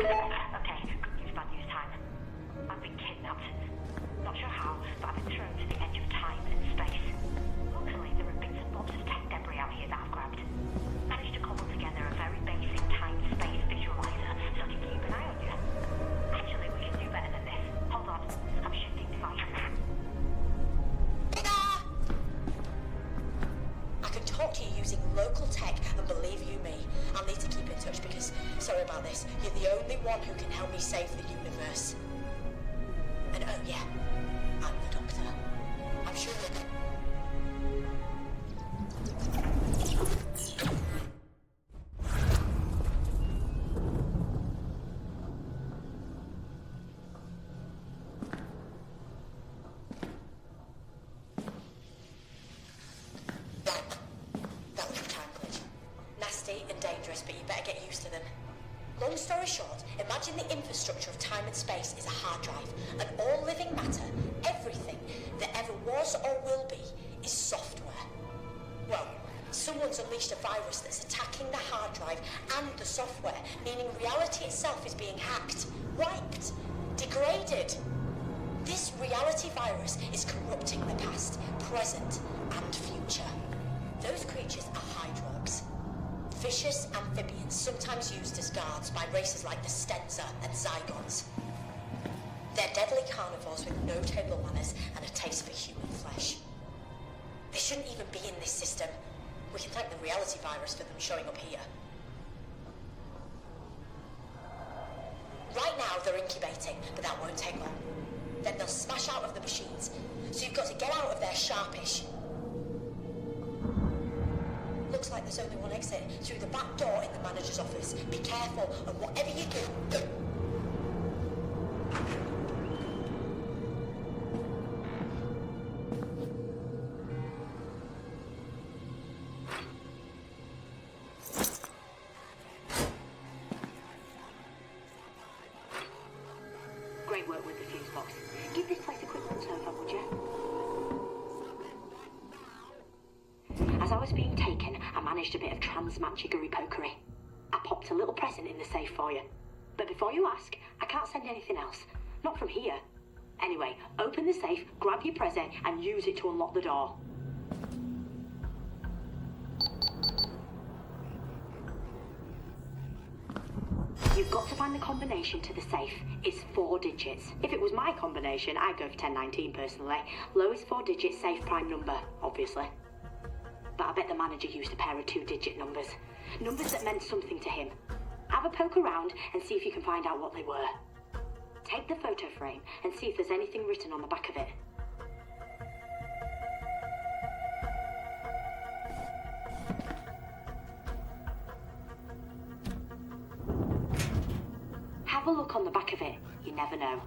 Okay, good news, bad news time. I've been kidnapped. Not sure how, but I've been thrown to the edge of time and space. Luckily, there are bits and bobs of tech debris out here that I've grabbed. Managed to cobble together a very basic time-space visualizer so I can keep an eye on you. Actually, we can do better than this. Hold on, I'm shifting devices. I can talk to you using local tech, and believe you me, I'll need to keep in touch because, sorry about this, you're the only one who can help me save the universe. And oh yeah, I'm the Doctor. I'm sure that was a time glitch. Nasty and dangerous, but you better get used to them. Long story short, imagine the infrastructure of time and space is a hard drive, and all living matter, everything that ever was or will be, is software. Well, someone's unleashed a virus that's attacking the hard drive and the software, meaning reality itself is being hacked, wiped, degraded. This reality virus is corrupting the past, present, and future. Those creatures are hydrogs. Vicious amphibians, sometimes used as guards by races like the Stenza and Zygons. They're deadly carnivores with no table manners and a taste for human flesh. They shouldn't even be in this system. We can thank the reality virus for them showing up here. Right now they're incubating, but that won't take long. Then they'll smash out of the machines, so you've got to get out of there sharpish. Looks like there's only one exit, through the back door in the manager's office. Be careful, and whatever you do... Great work with the fuse box. Give this place a quick once over, would you? As I was being taken, I managed a bit of trans-magigery pokery. I popped a little present in the safe for you. But before you ask, I can't send anything else. Not from here. Anyway, open the safe, grab your present, and use it to unlock the door. You've got to find the combination to the safe. It's 4 digits. If it was my combination, I'd go for 1019 personally. Lowest 4-digit safe prime number, obviously. But I bet the manager used a pair of 2-digit numbers. Numbers that meant something to him. Have a poke around and see if you can find out what they were. Take the photo frame and see if there's anything written on the back of it. Have a look on the back of it. You never know.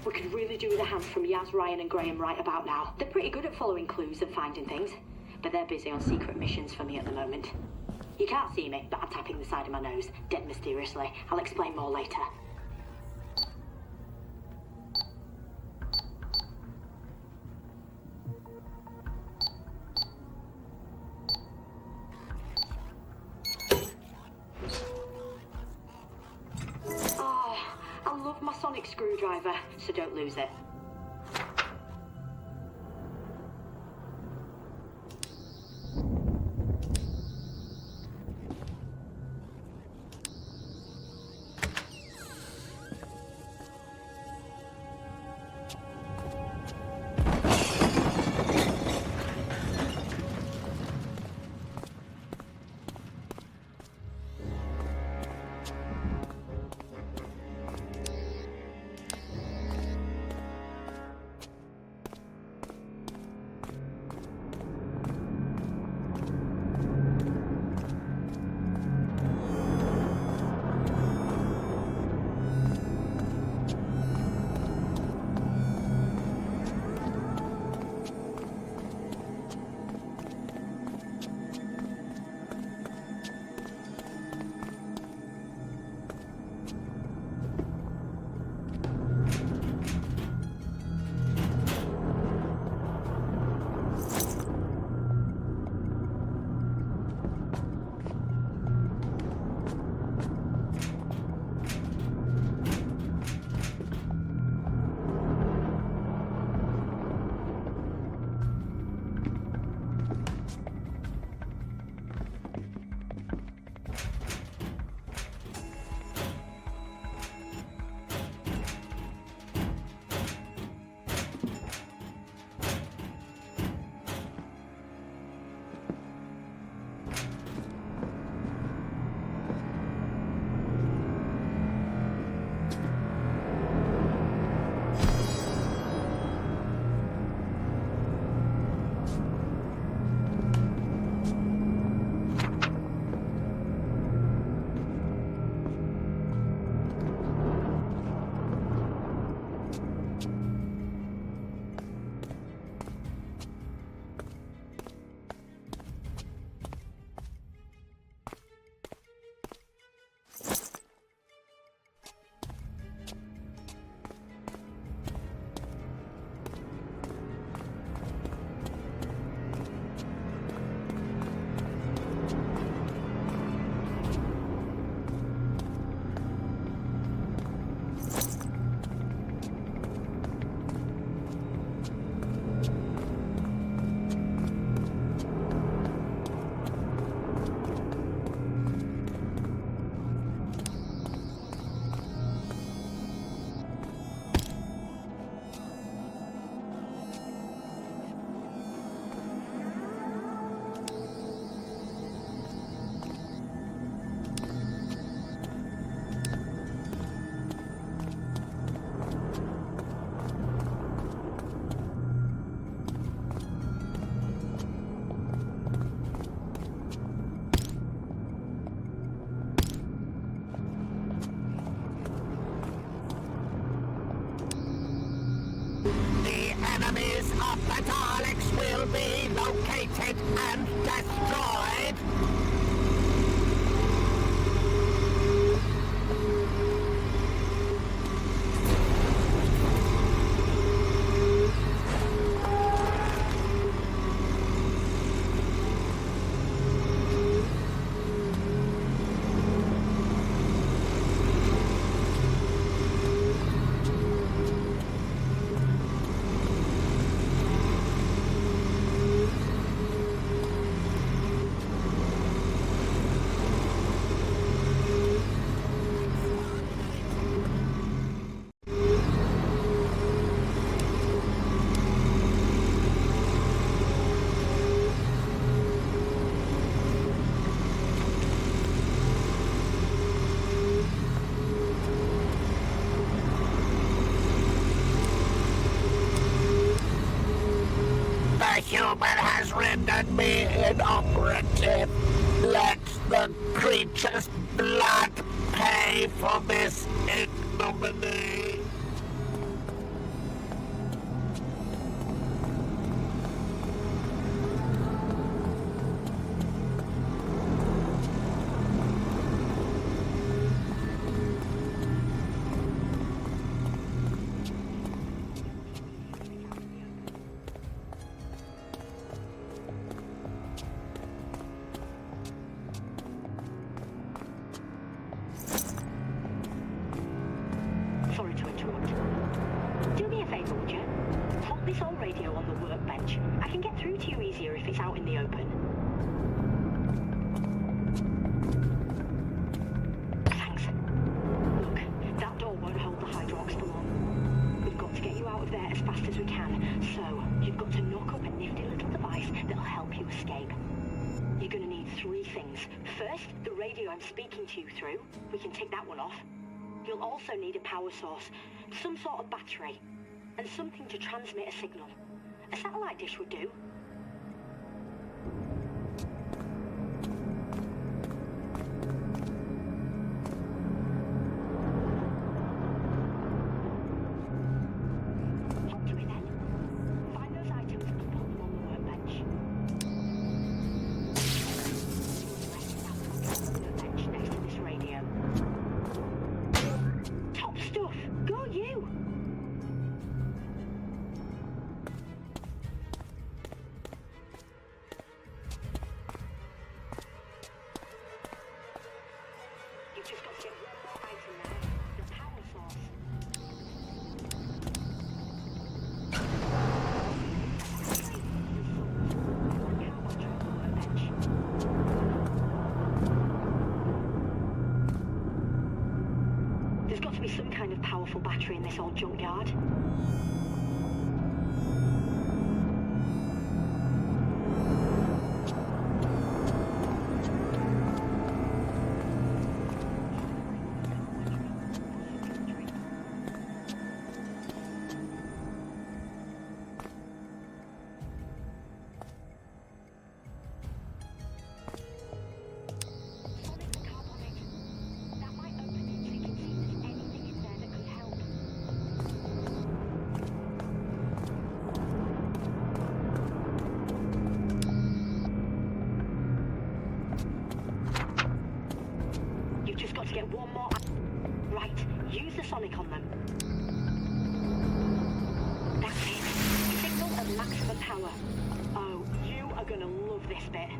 We could really do with a hand from Yaz, Ryan and Graham right about now. They're pretty good at following clues and finding things, but they're busy on secret missions for me at the moment. You can't see me, but I'm tapping the side of my nose, dead mysteriously. I'll explain more later. My sonic screwdriver, so don't lose it. Enemies of the Daleks will be located and destroyed. The human has rendered me inoperative. Let the creature's blood pay for this ignominy. Sorry to interrupt. Do me a favour, would you? Pop this old radio on the workbench. I can get through to you easier if it's out in the open. Thanks. Look, that door won't hold the Hydrox for long. We've got to get you out of there as fast as we can, so you've got to knock up a nifty little device that'll help you escape. You're gonna need 3 things. First, the radio I'm speaking to you through. We can take that one off. You'll also need a power source, some sort of battery, and something to transmit a signal. A satellite dish would do. Hop to it then. Find those items and put them on the workbench. Workbench next to this radio. Top stuff! Go you! You've just got to get one more item now. The power source. There's got to be some kind of powerful battery in this old junkyard. That might open it so you can see if there's anything in there that could help. get one more... Right, use the sonic on them. That's it. Signal at maximum power. Oh, you are gonna love this bit.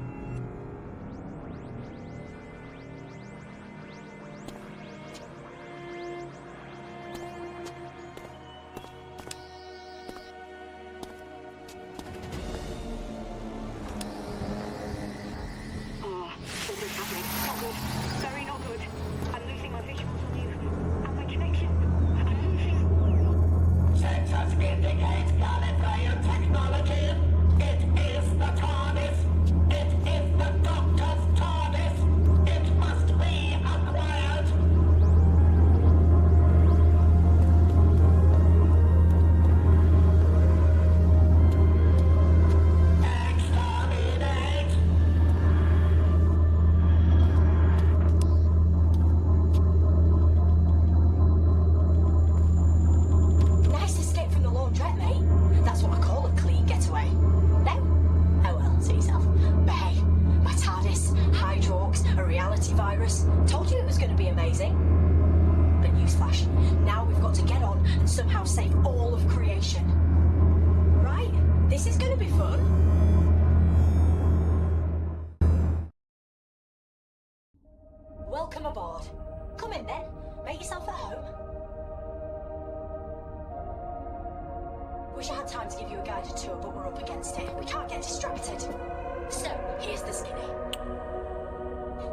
Something's happening. Not good. Very not good. I'm losing my visuals on you. And my connection. I'm losing... Sensors indicate Gallifreyan technology. It is the TARDIS. It is the Doctor's TARDIS. It must be acquired. Exterminate. Nice escape from the laundrette, mate. That's what I call a clean getaway. No? Oh well, see yourself. But hey, my TARDIS, Hydrox, a reality virus. Told you it was going to be amazing. But newsflash, now we've got to get on and somehow save all of creation. Right? This is going to be fun. Welcome aboard. Come in then. Make yourself at home. Wish I had time to give you a guided tour, but we're up against it. We can't get distracted. So, here's the skinny.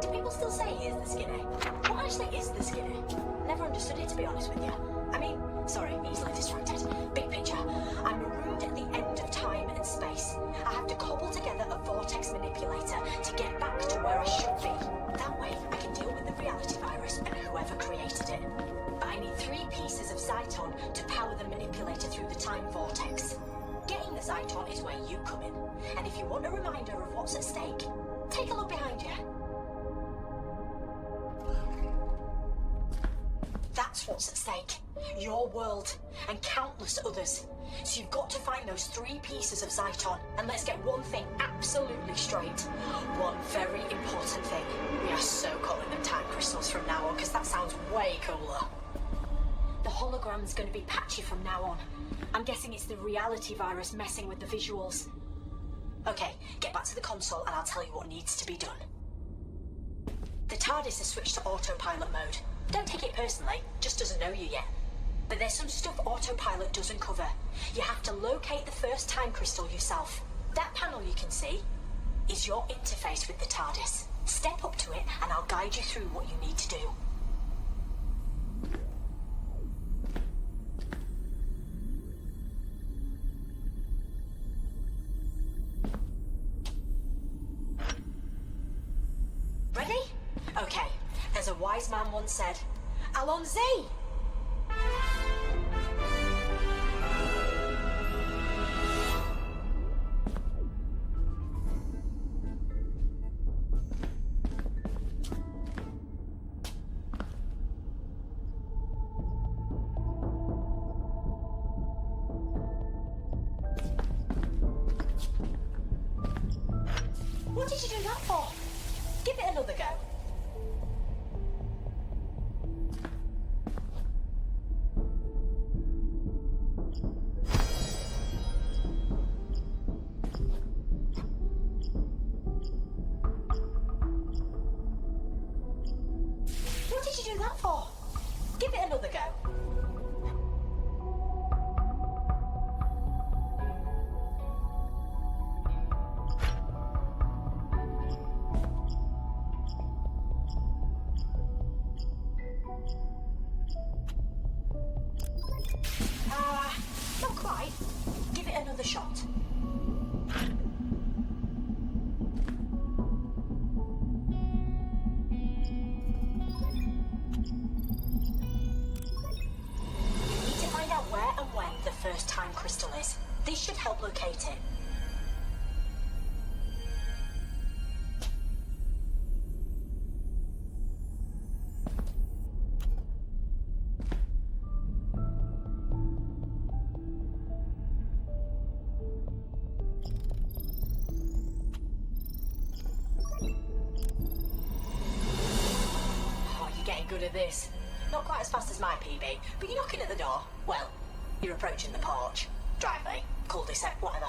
Do people still say here's the skinny? What actually is the skinny? Never understood it, to be honest with you. I mean, sorry, easily distracted. Big picture. I'm marooned at the end of time and space. I have to cobble together a vortex manipulator to get back to where I should be. That way, I can deal with the reality virus and whoever created it. But I need 3 pieces of Zyton to power the manipulator through the time vortex. Getting the Zyton is where you come in. And if you want a reminder of what's at stake, take a look behind you. That's what's at stake. Your world and countless others. So you've got to find those 3 pieces of Zyton. And let's get one thing absolutely straight. One very important thing. We are so calling them time crystals from now on, because that sounds way cooler. The hologram's going to be patchy from now on. I'm guessing it's the reality virus messing with the visuals. Okay, get back to the console and I'll tell you what needs to be done. The TARDIS has switched to autopilot mode. Don't take it personally, just doesn't know you yet. But there's some stuff autopilot doesn't cover. You have to locate the first time crystal yourself. That panel you can see is your interface with the TARDIS. Step up to it and I'll guide you through what you need to do. Ready? Okay. As a wise man once said, Allons-y! What did you do that for? Give it another go. What did you do that for? Give it another go. Not quite. Give it another shot. You need to find out where and when the first time crystal is. This should help locate it. any good at this. Not quite as fast as my PB, but you're knocking at the door. Well, you're approaching the porch. Driveway, cul-de-sac, whatever.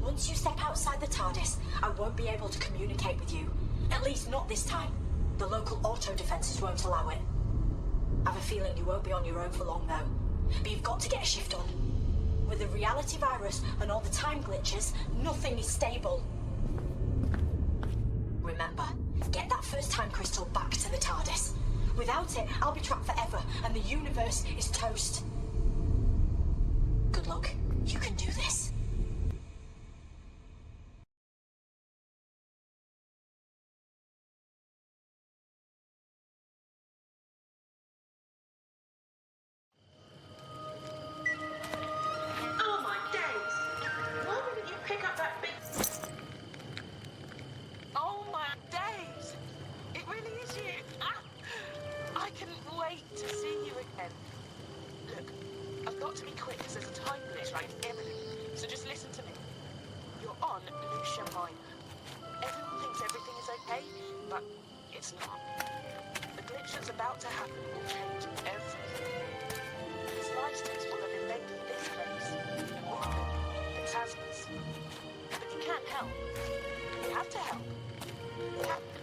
Once you step outside the TARDIS, I won't be able to communicate with you. At least not this time. The local auto defenses won't allow it. I have a feeling you won't be on your own for long, though. But you've got to get a shift on. With the reality virus and all the time glitches, nothing is stable. Remember, get that first time crystal back to the TARDIS. Without it, I'll be trapped forever, and the universe is toast. Good luck. You can do this. Oh my days! Why wouldn't you pick up that big... Oh my days! It really is you! Ah! I couldn't wait to see you again. Look, I've got to be quick because there's a time glitch right imminent. So just listen to me. You're on Lucia Minor. Everyone thinks everything is okay, but it's not. The glitch that's about to happen will change everything. This license will have invaded this place. The Tasmans. But you can't help. You have to help. You have to.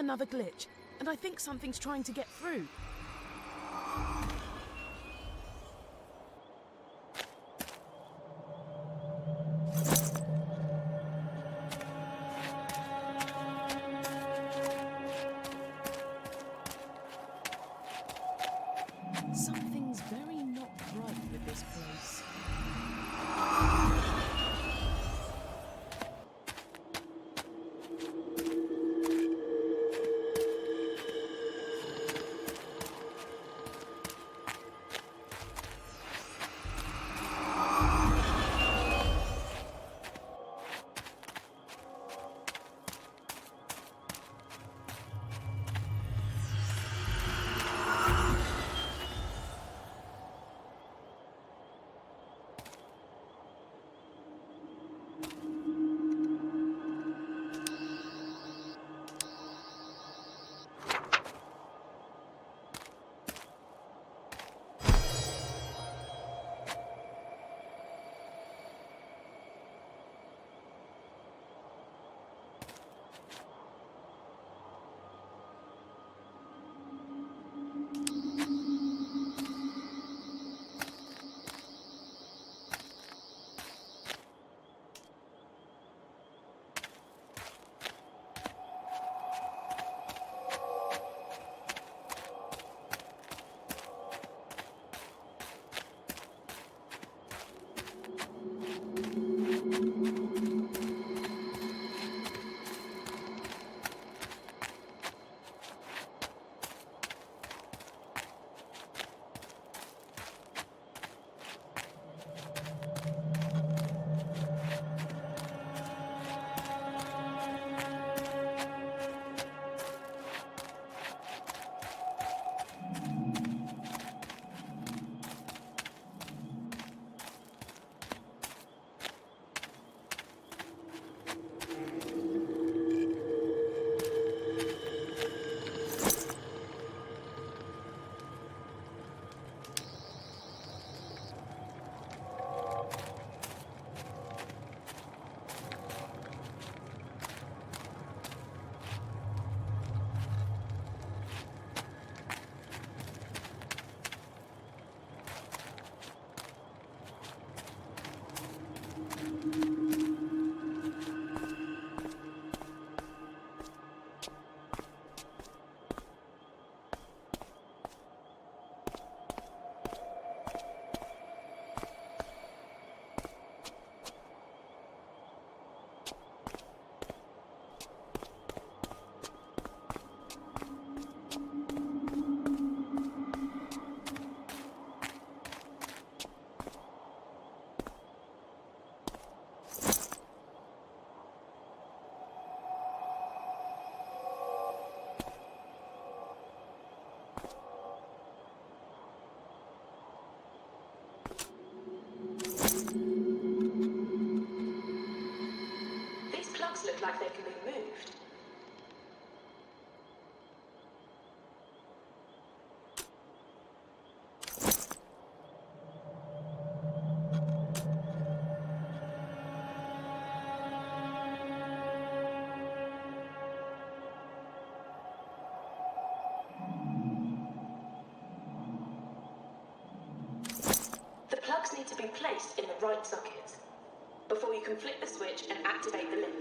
another glitch, and I think something's trying to get through. Something's very not right with this place. These plugs look like they can be moved. The plugs need to be placed in the right sockets before you can flick the switch and activate the lift.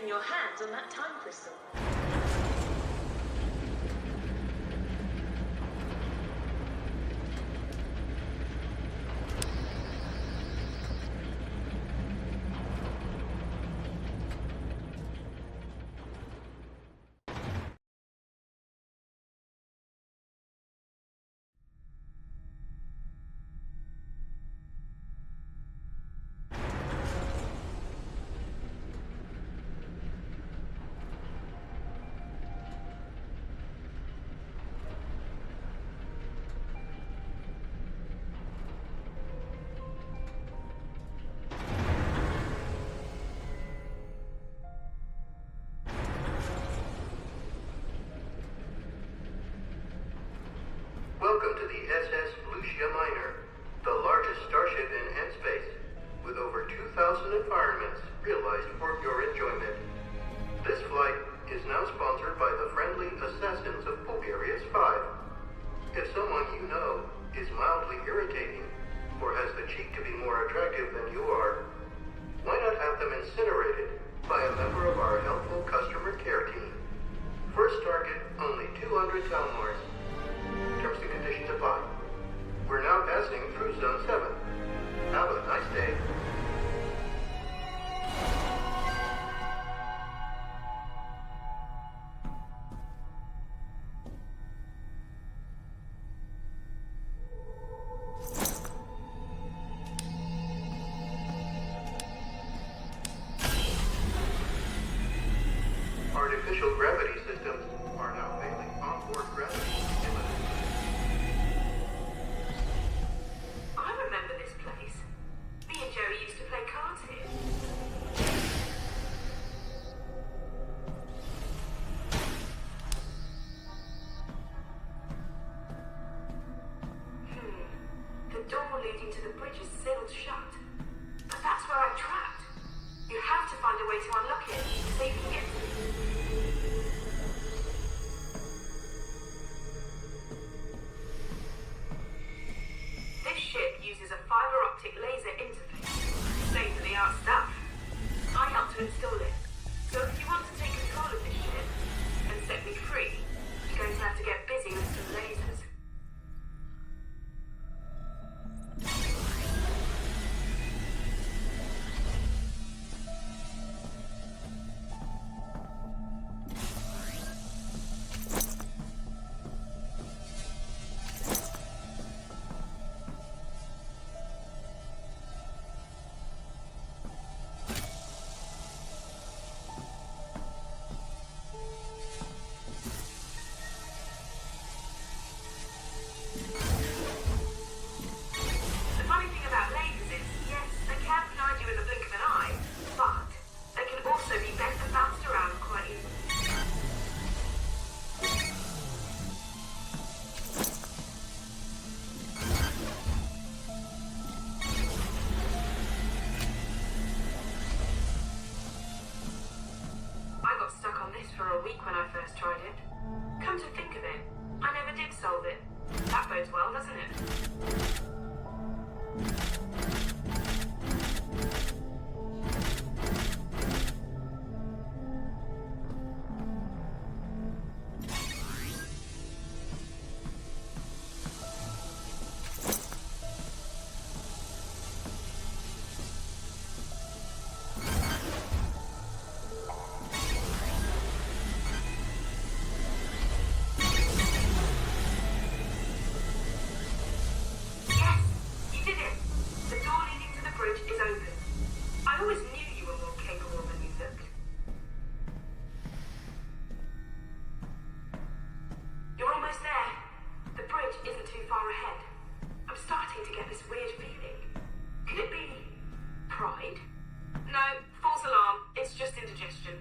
getting your hands on that time crystal. Welcome to the SS Lucia Minor, the largest starship in N-space, with over 2,000 environments realized for your enjoyment. This flight is now sponsored by the friendly assassins of Bulgaria's 5. If someone you know is mildly irritating, or has the cheek to be more attractive than you are, why not have them incinerated by a member of our helpful customer care team? First target, only 200 Talmars. Terms and conditions apply. We're now passing through Zone 7. Have a nice day. Artificial gravity systems are now failing onboard gravity. I remember this place. Me and Joey used to play cards here. The door leading to the bridge is sealed shut. But that's where I'm trapped. You have to find a way to unlock it so you can get to me. This ship uses a fiber optic laser interface. State-of-the-art stuff. I helped to install it. So if you want to take control of this ship and set me free, you're going to have to get busy with some lasers. The funny thing about lasers is, yes, they can blind you in the blink of an eye, but they can also be bent and bounced around quite easily. I got stuck on this for a week when I first tried it. Come to think of it, I never did solve it. That bodes well, doesn't it? Yes, you did it. The door leading to the bridge is open. I always knew you were more capable than you looked. You're almost there. The bridge isn't too far ahead. I'm starting to get this weird feeling. Could it be pride? No, false alarm. It's just indigestion.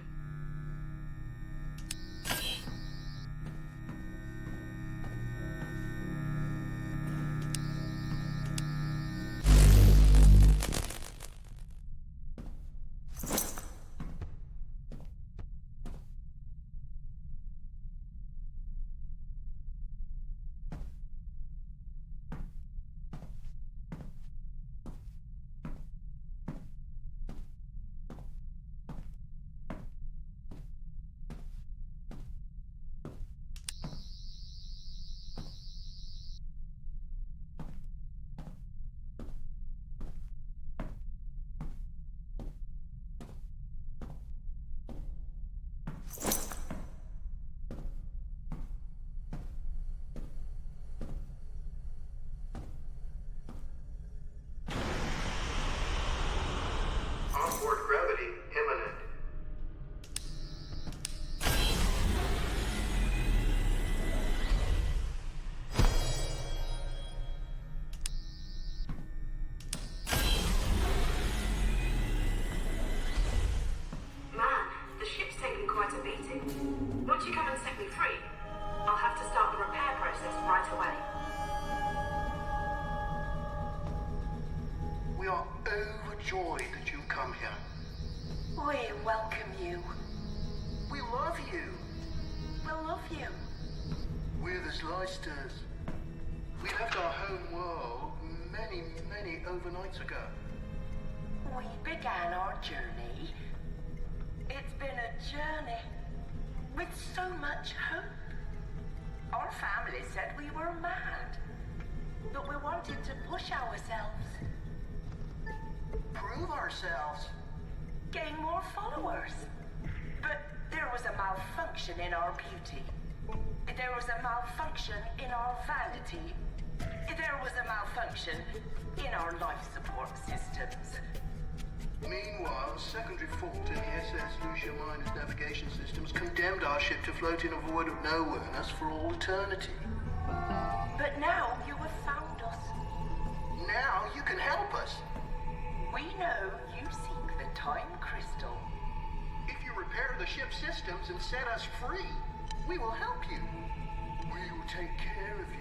Zlysters. We left our home world many, many overnights ago. We began our journey. It's been a journey with so much hope. Our family said we were mad, but we wanted to push ourselves, Prove ourselves. gain more followers. But there was a malfunction in our beauty. There was a malfunction in our vanity. There was a malfunction in our life support systems. Meanwhile, a secondary fault in the SS Lucia Miner's navigation systems condemned our ship to float in a void of nowhereness for all eternity. But now you have found us. Now you can help us. We know you seek the time crystal. If you repair the ship's systems and set us free, we will help you. We will take care of you.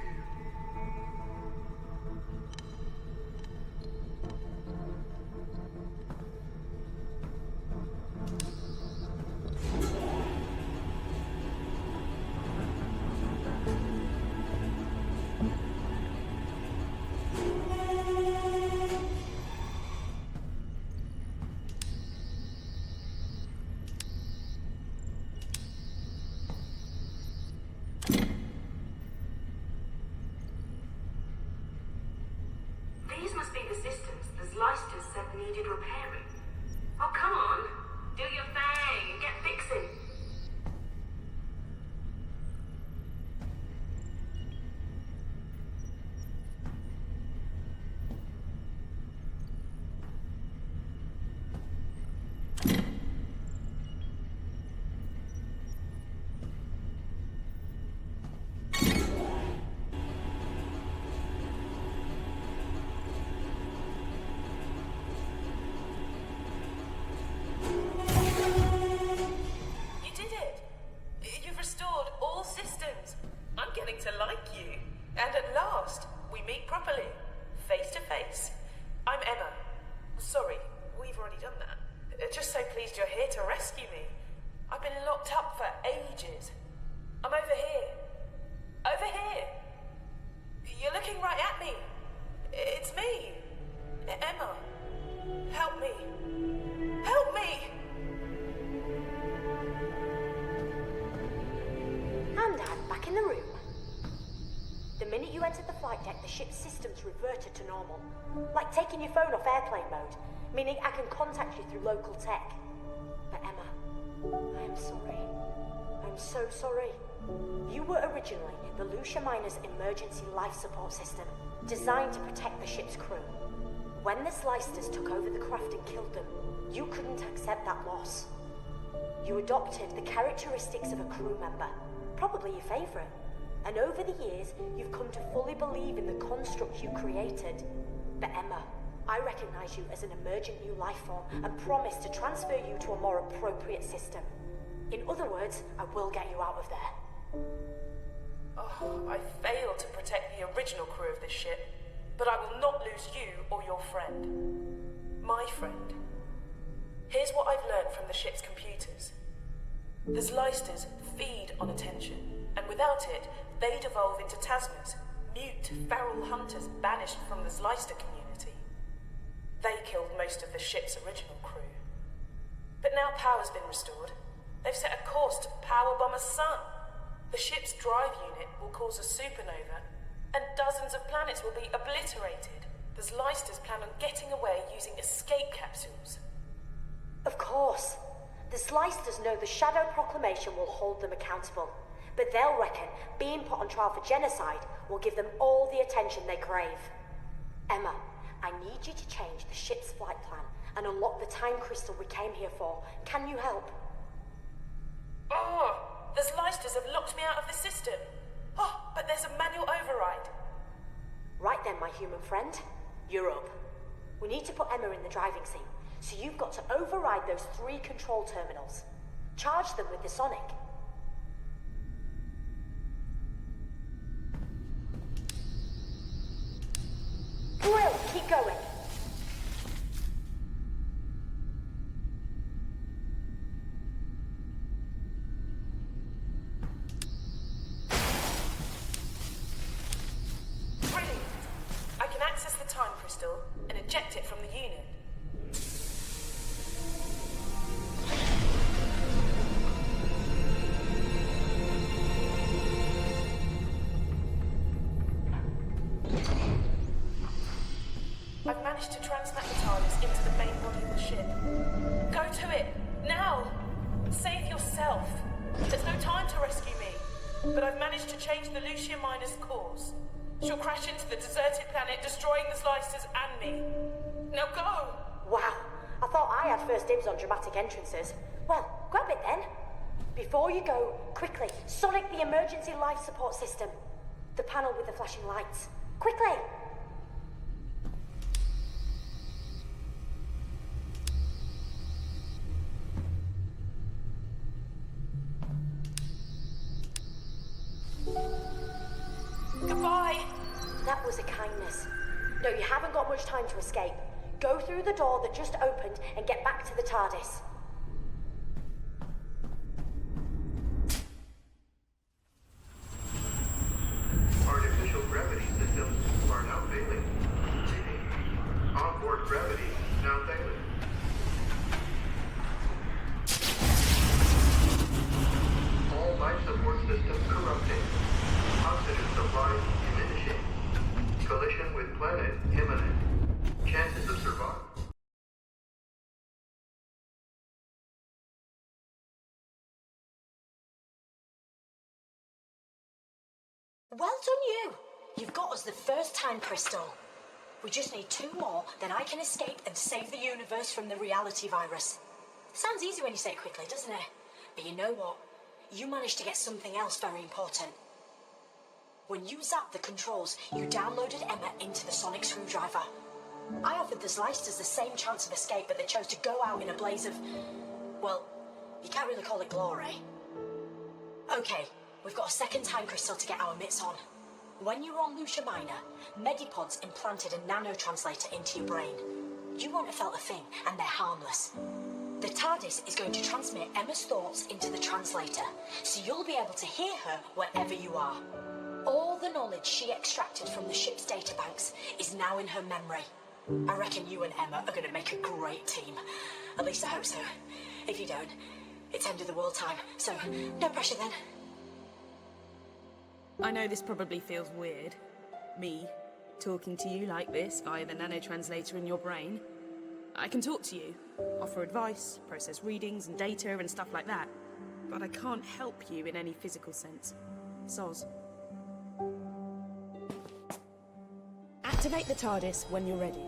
These must be the systems the Zlysters said needed repairing. Oh, come on! Do your thing and get fixing! You did it! You've restored all systems. I'm getting to like you. And at last, we meet properly, face to face. I'm Emma. Sorry, we've already done that. Just so pleased you're here to rescue me. I've been locked up for ages. I'm over here. Over here. You're looking right at me. It's me. Emma. Help me. Help me! And I'm back in the room. The minute you entered the flight deck, the ship's systems reverted to normal. Like taking your phone off airplane mode, meaning I can contact you through local tech. But Emma, I am sorry. I'm so sorry. You were originally the Lucia Miner's emergency life support system, designed to protect the ship's crew. When the Zlysters took over the craft and killed them, you couldn't accept that loss. You adopted the characteristics of a crew member, probably your favourite. And over the years, you've come to fully believe in the construct you created. But Emma, I recognise you as an emergent new life form and promise to transfer you to a more appropriate system. In other words, I will get you out of there. Oh, I failed to protect the original crew of this ship, but I will not lose you or your friend. My friend. Here's what I've learned from the ship's computers. The Zlysters feed on attention, and without it, they'd evolve into Tasmas, mute, feral hunters banished from the Zlyster community. They killed most of the ship's original crew. But now power's been restored. They've set a course to powerbomb a sun. The ship's drive unit will cause a supernova, and dozens of planets will be obliterated. The Zlysters plan on getting away using escape capsules. Of course. The Zlysters know the Shadow Proclamation will hold them accountable, but they'll reckon being put on trial for genocide will give them all the attention they crave. Emma, I need you to change the ship's flight plan and unlock the time crystal we came here for. Can you help? Oh, the Zlysters have locked me out of the system. Oh, but there's a manual override. Right then, my human friend. You're up. We need to put Emma in the driving seat, so you've got to override those 3 control terminals. Charge them with the sonic. Quill, keep going. eject it from the unit. I've managed to transmit the TARDIS into the main body of the ship. Go to it, now! Save yourself. There's no time to rescue me, but I've managed to change the Lucia Minor's course. She'll crash into the deserted planet, destroying the slicers and me. Now go! Wow, I thought I had first dibs on dramatic entrances. Well, grab it then. Before you go, quickly, sonic the emergency life support system. The panel with the flashing lights. Quickly! Goodbye! That was a kindness. No, you haven't got much time to escape. Go through the door that just opened and get back to the TARDIS. Artificial gravity systems are now failing. Onboard gravity now failing. All life support systems corrupting. Oxygen supply diminishing. Collision with planet imminent. Chances of survival. Well done you! You've got us the first time crystal. We just need 2 more, then I can escape and save the universe from the reality virus. Sounds easy when you say it quickly, doesn't it? But you know what? You managed to get something else very important. When you zapped the controls, you downloaded Emma into the sonic screwdriver. I offered the Slicers the same chance of escape, but they chose to go out in a blaze of... well, you can't really call it glory. Okay, we've got a second time crystal to get our mitts on. When you were on Lucia Minor, Medipods implanted a nanotranslator into your brain. You won't have felt a thing, and they're harmless. The TARDIS is going to transmit Emma's thoughts into the translator, so you'll be able to hear her wherever you are. All the knowledge she extracted from the ship's databanks is now in her memory. I reckon you and Emma are going to make a great team. At least I hope so. If you don't, it's end of the world time, so no pressure then. I know this probably feels weird. Me, talking to you like this via the nanotranslator in your brain. I can talk to you, offer advice, process readings and data and stuff like that. But I can't help you in any physical sense. Soz. Activate the TARDIS when you're ready.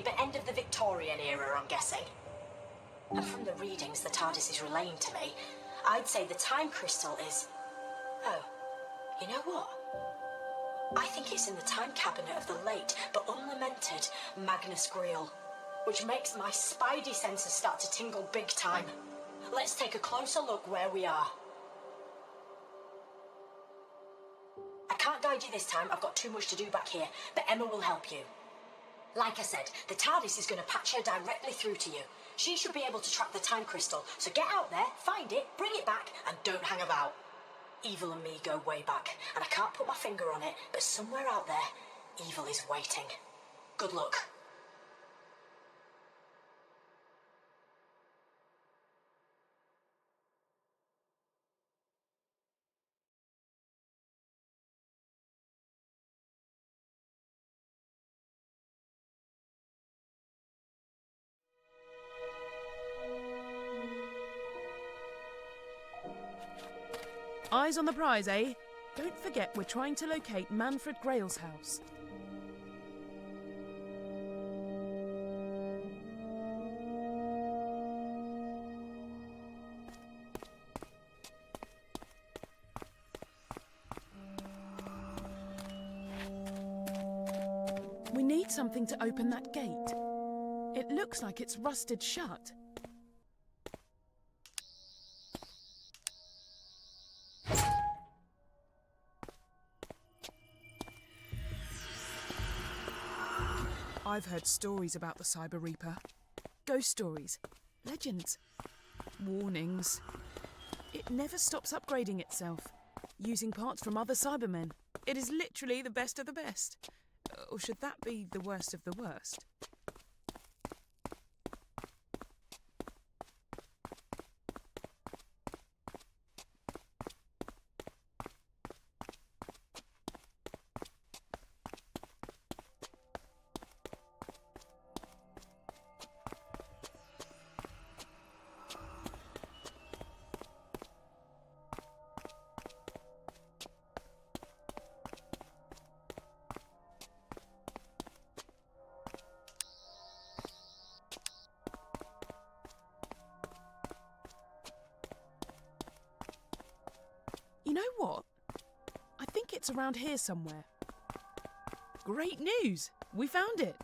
But end of the Victorian era, I'm guessing. And from the readings the TARDIS is relaying to me, I'd say the time crystal is... oh, you know what? I think it's in the time cabinet of the late but unlamented Magnus Greel, which makes my spidey senses start to tingle big time. Let's take a closer look where we are. I can't guide you this time, I've got too much to do back here, but Emma will help you. Like I said, the TARDIS is going to patch her directly through to you. She should be able to track the time crystal, so get out there, find it, bring it back, and don't hang about. Evil and me go way back, and I can't put my finger on it, but somewhere out there, evil is waiting. Good luck. Eyes on the prize, eh? Don't forget we're trying to locate Manfred Grail's house. need something to open that gate. It looks like it's rusted shut. I've heard stories about the Cyber Reaper. Ghost stories, legends, warnings. It never stops upgrading itself, using parts from other Cybermen. It is literally the best of the best. Or should that be the worst of the worst? You know what? I think it's around here somewhere. Great news! We found it!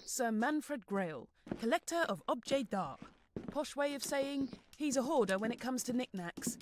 Sir Manfred Grail, collector of objets d'art. Posh way of saying he's a hoarder when it comes to knickknacks.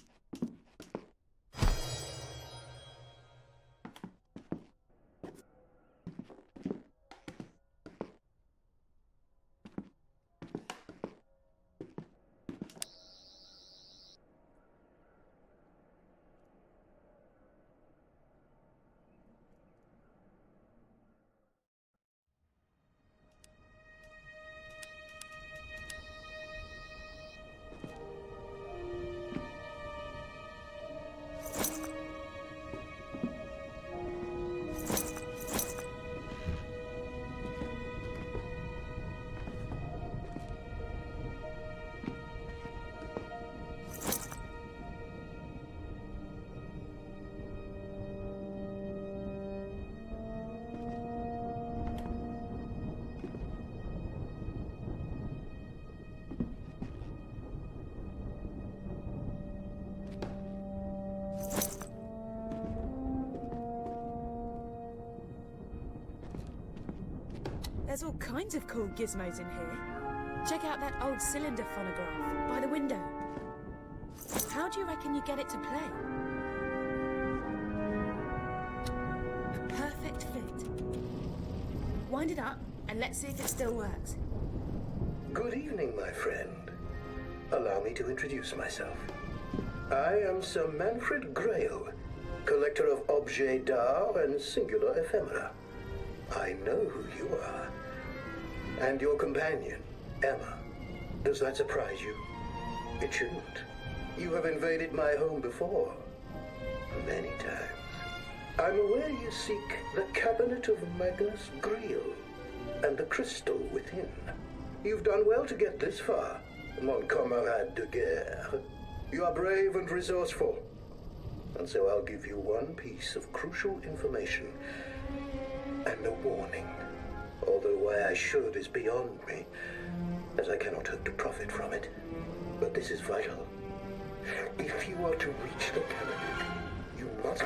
There's all kinds of cool gizmos in here. Check out that old cylinder phonograph by the window. How do you reckon you get it to play? A perfect fit. Wind it up and let's see if it still works. Good evening, my friend. Allow me to introduce myself. I am Sir Manfred Grail, collector of objets d'art and singular ephemera. I know who you are. And your companion, Emma. Does that surprise you? It shouldn't. You have invaded my home before. Many times. I'm aware you seek the cabinet of Magnus Grail and the crystal within. You've done well to get this far, mon camarade de guerre. You are brave and resourceful. And so I'll give you one piece of crucial information and a warning. Although why I should is beyond me, as I cannot hope to profit from it. But this is vital. If you are to reach the cabinet, you must...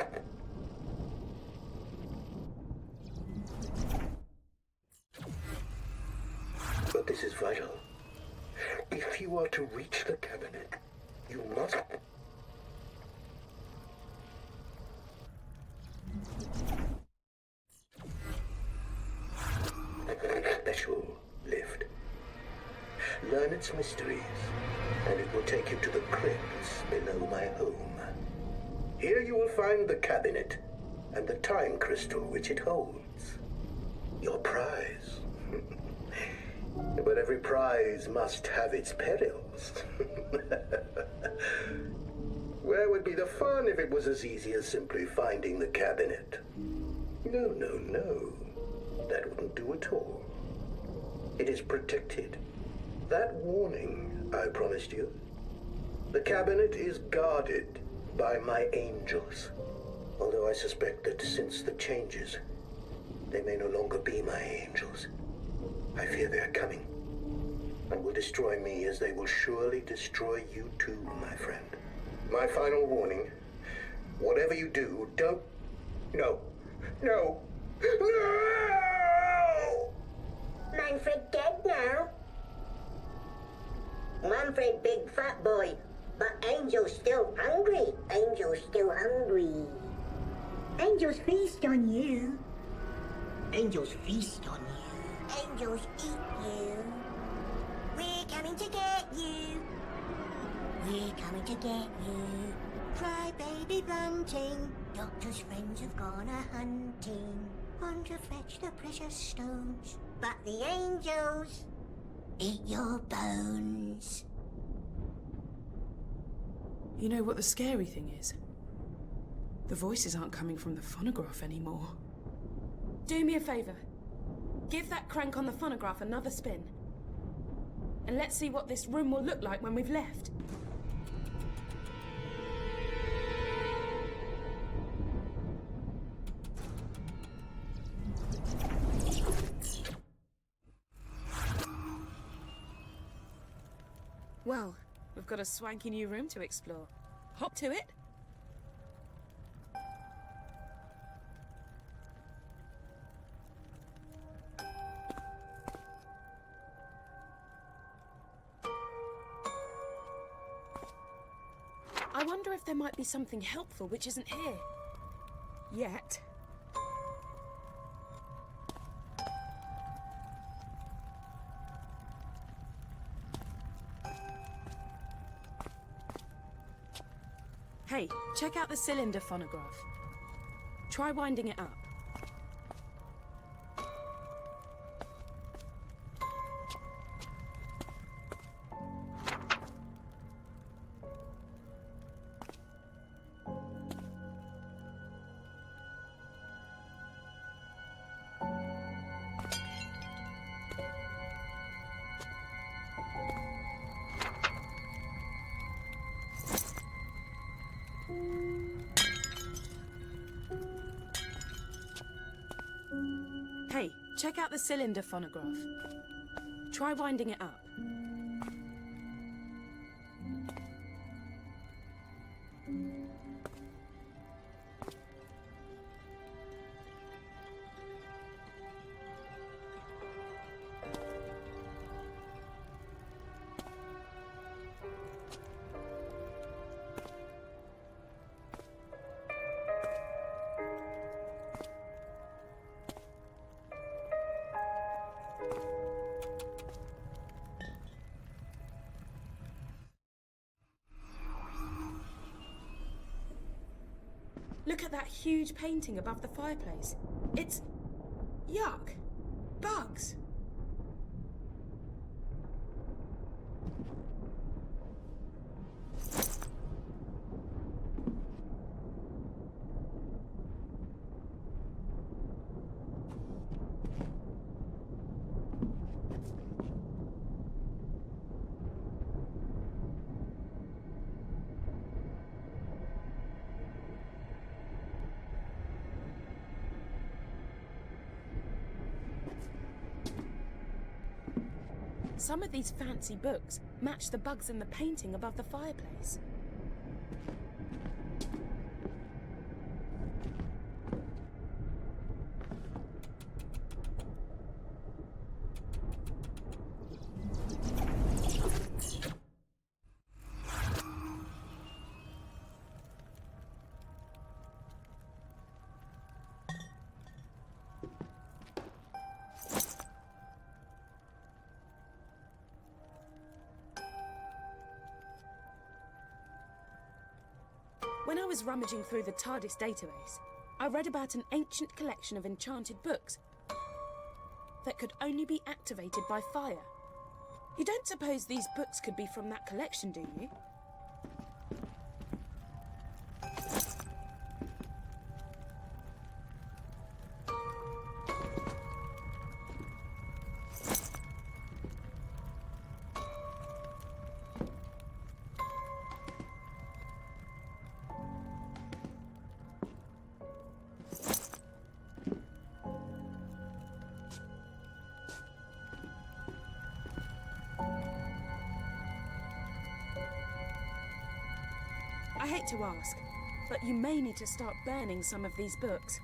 But this is vital. If you are to reach the cabinet, you must... Special lift. Learn its mysteries, and it will take you to the crypts below my home. Here you will find the cabinet, and the time crystal which it holds. Your prize. But every prize must have its perils. Where would be the fun if it was as easy as simply finding the cabinet? No, no, no. That wouldn't do at all. It is protected. That warning I promised you. The cabinet is guarded by my angels. Although I suspect that since the changes, they may no longer be my angels. I fear they are coming, and will destroy me as they will surely destroy you too, my friend. My final warning, whatever you do, don't... No. No. No! Manfred dead now? Manfred big fat boy, but Angel's still hungry. Angel's still hungry. Angels feast on you. Angels feast on you. Angels eat you. We're coming to get you. We're coming to get you. Cry baby blunting. Doctor's friends have gone a-hunting. Want to fetch the precious stones. But the angels eat your bones. You know what the scary thing is? The voices aren't coming from the phonograph anymore. Do me a favour. Give that crank on the phonograph another spin. And let's see what this room will look like when we've left. Well, we've got a swanky new room to explore. Hop to it. I wonder if there might be something helpful which isn't here. Yet. Hey, check out the cylinder phonograph. Try winding it up. Hey, check out the cylinder phonograph. Try winding it up. Look at that huge painting above the fireplace. It's... yuck. Bugs. Some of these fancy books match the bugs in the painting above the fireplace. When I was rummaging through the TARDIS database, I read about an ancient collection of enchanted books that could only be activated by fire. You don't suppose these books could be from that collection, do you? I hate to ask, but you may need to start burning some of these books.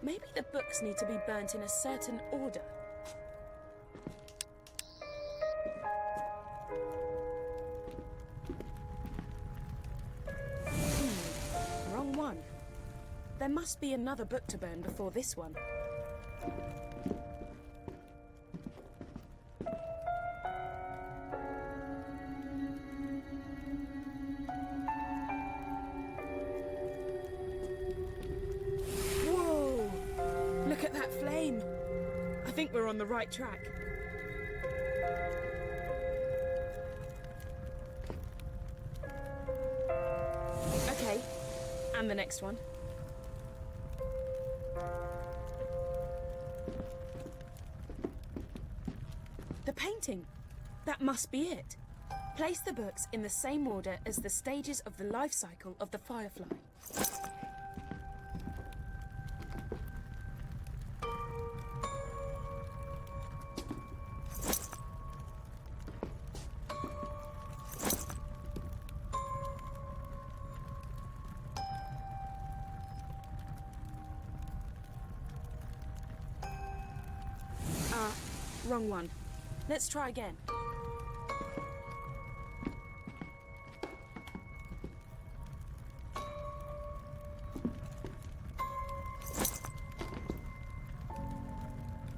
Maybe the books need to be burnt in a certain order. Wrong one. There must be another book to burn before this one. Look at that flame. I think we're on the right track. Okay, and the next one. The painting. That must be it. Place the books in the same order as the stages of the life cycle of the firefly. Wrong one. Let's try again.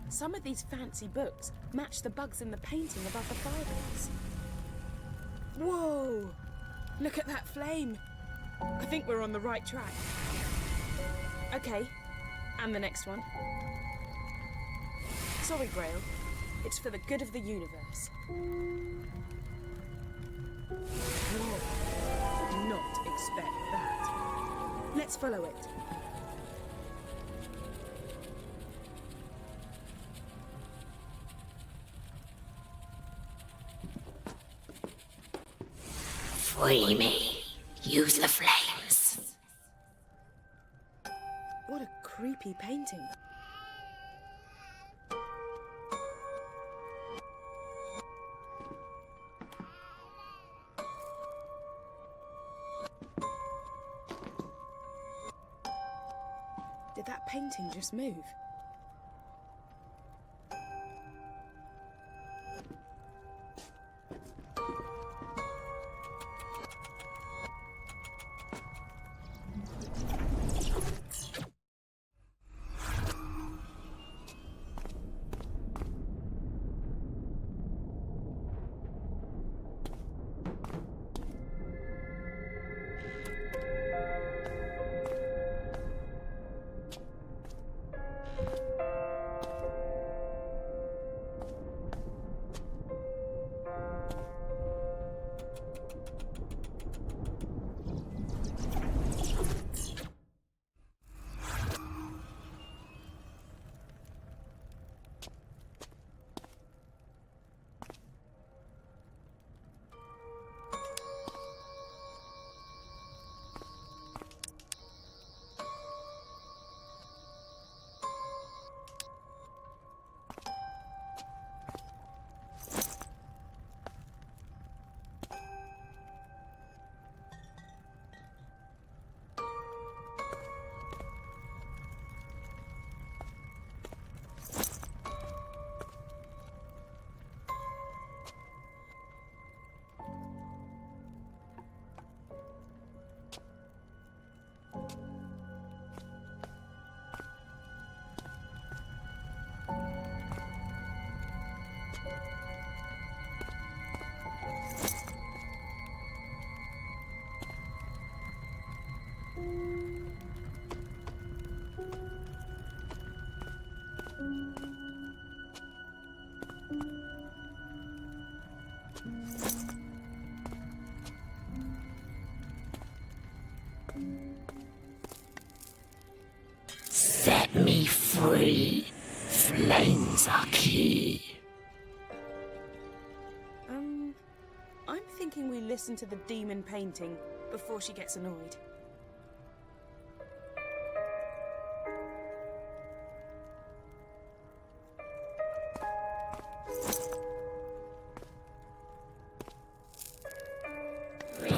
Some of these fancy books match the bugs in the painting above the fireplace. Whoa! Look at that flame. I think we're on the right track. Okay, and the next one. Sorry, Grail. It's for the good of the universe. Whoa. Did not expect that. Let's follow it. Free me. Use the flames. What a creepy painting. Did that painting just move? Set me free. Flames are key. I'm thinking we listen to the demon painting before she gets annoyed.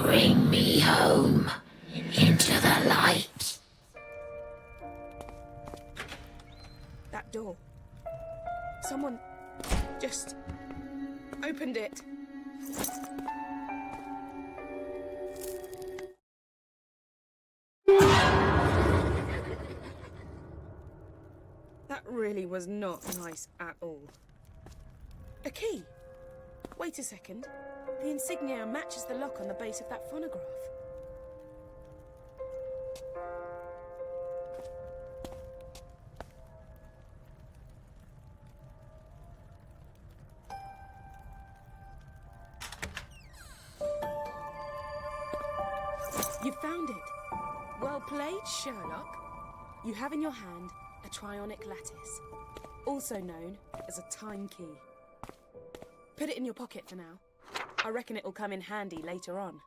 Bring me home into the light. That door. Someone just opened it. That really was not nice at all. A key. Wait a second. The insignia matches the lock on the base of that phonograph. You found it. Well played, Sherlock. You have in your hand a trionic lattice, also known as a time key. Put it in your pocket for now. I reckon it will come in handy later on.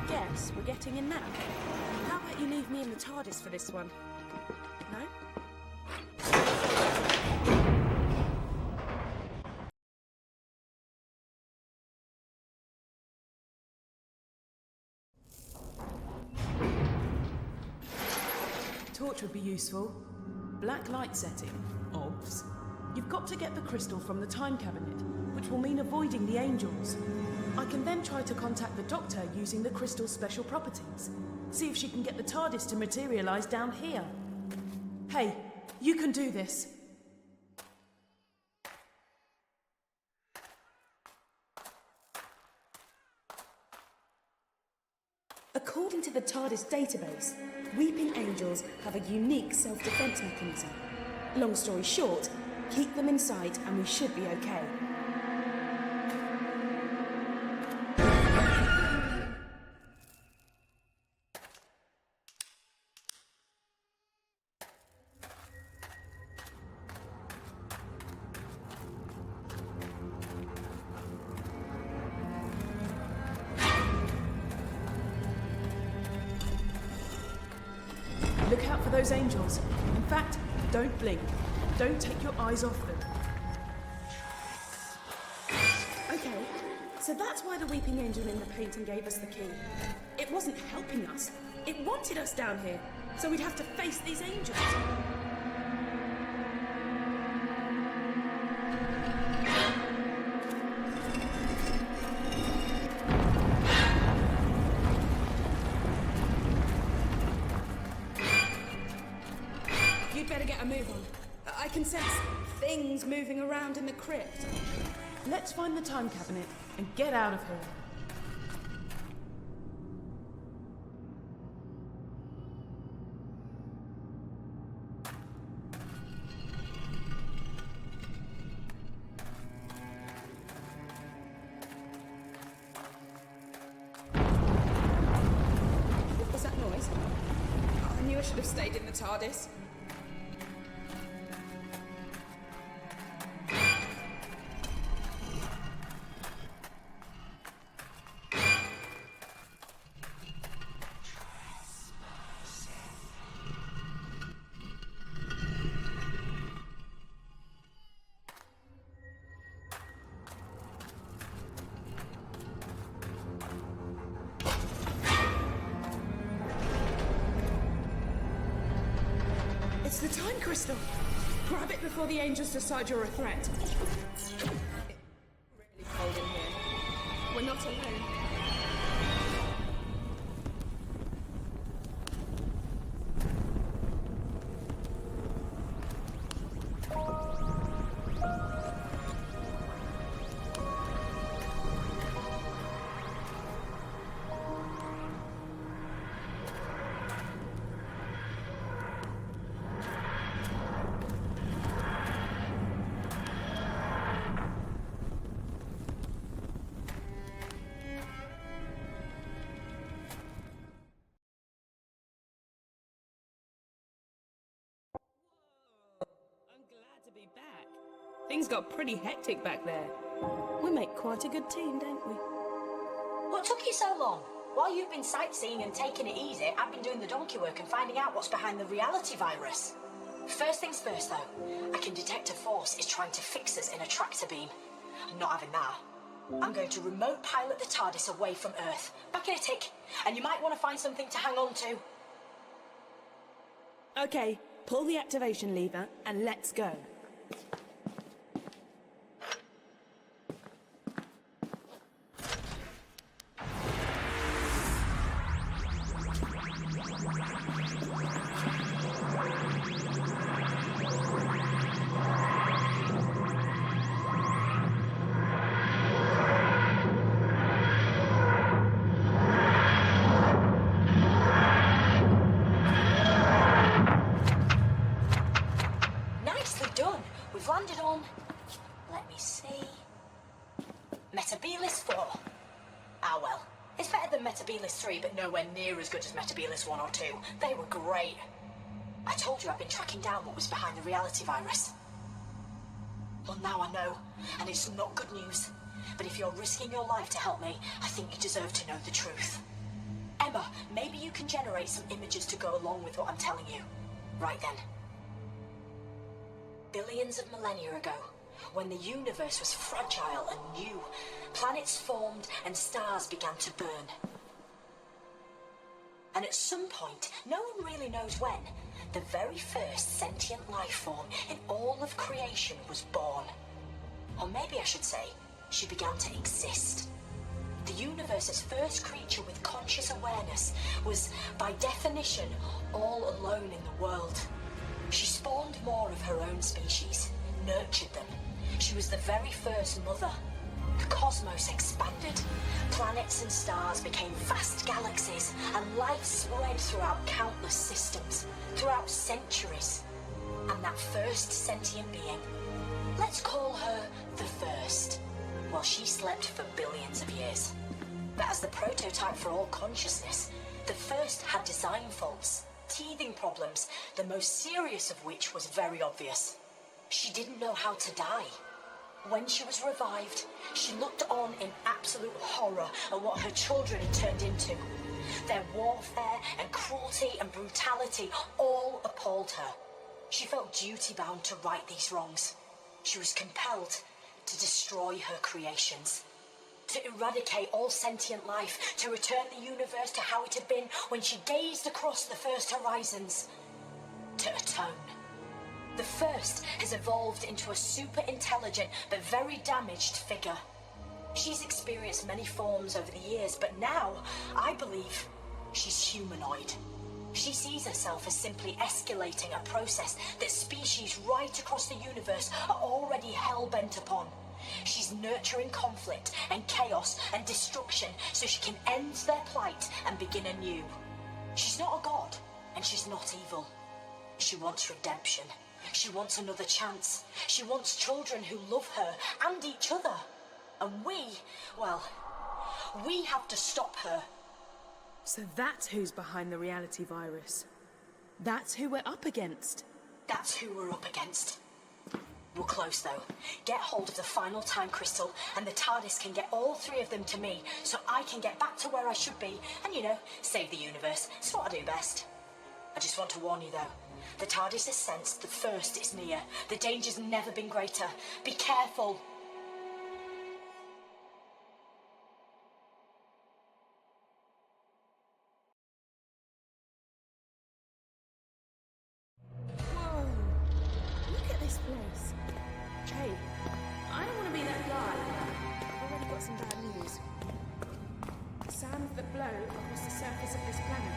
Guess we're getting in now. How about you leave me in the TARDIS for this one? No? Torch would be useful. Black light setting, obvs. You've got to get the crystal from the time cabinet, which will mean avoiding the angels. I can then try to contact the Doctor using the crystal's special properties. See if she can get the TARDIS to materialise down here. Hey, you can do this. According to the TARDIS database, weeping angels have a unique self-defense mechanism. Long story short, keep them in sight and we should be okay. Look out for those angels. In fact, don't blink. Don't take your eyes off them. Okay, so that's why the weeping angel in the painting gave us the key. It wasn't helping us. It wanted us down here, so we'd have to face these angels. You'd better get a move on. I can sense things moving around in the crypt. Let's find the time cabinet and get out of here. What was that noise? I knew I should have stayed in the TARDIS. The time crystal! Grab it before the angels decide you're a threat. It's really cold in here. We're not alone. Back. Things got pretty hectic back there. We make quite a good team, don't we? What took you so long? While you've been sightseeing and taking it easy, I've been doing the donkey work and finding out what's behind the reality virus. First things first, though. I can detect a force is trying to fix us in a tractor beam. I'm not having that. I'm going to remote pilot the TARDIS away from Earth. Back in a tick. And you might want to find something to hang on to. Okay, pull the activation lever and let's go. Nicely done. We've landed on... Let me see... Metabilis 4. Ah, well. It's better than Metabilis 3, but nowhere near as good as Metabilis 1 or 2. They were great. I told you I've been tracking down what was behind the reality virus. Well, now I know, and it's not good news. But if you're risking your life to help me, I think you deserve to know the truth. Emma, maybe you can generate some images to go along with what I'm telling you. Right then. Billions of millennia ago, when the universe was fragile and new, planets formed and stars began to burn. And at some point, no one really knows when, the very first sentient life form in all of creation was born. Or maybe I should say, she began to exist. The universe's first creature with conscious awareness was, by definition, all alone in the world. She spawned more of her own species, nurtured them. She was the very first mother. The cosmos expanded. Planets and stars became vast galaxies, and life spread throughout countless systems, throughout centuries. And that first sentient being, let's call her the First, well, she slept for billions of years. But as the prototype for all consciousness, the First had design faults, teething problems, the most serious of which was very obvious. She didn't know how to die. When she was revived, she looked on in absolute horror at what her children had turned into. Their warfare and cruelty and brutality all appalled her. She felt duty-bound to right these wrongs. She was compelled to destroy her creations, to eradicate all sentient life, to return the universe to how it had been when she gazed across the first horizons, to atone. The First has evolved into a super intelligent but very damaged figure. She's experienced many forms over the years, but now, I believe, she's humanoid. She sees herself as simply escalating a process that species right across the universe are already hell-bent upon. She's nurturing conflict and chaos and destruction so she can end their plight and begin anew. She's not a god, and she's not evil. She wants redemption. She wants another chance. She wants children who love her and each other. And we have to stop her. So that's who's behind the reality virus. That's who we're up against. That's who we're up against. We're close, though. Get hold of the final time crystal, and the TARDIS can get all three of them to me, so I can get back to where I should be, and, save the universe. It's what I do best. I just want to warn you, though. The TARDIS has sensed the First is near. The danger's never been greater. Be careful. Whoa. glow across the surface of this planet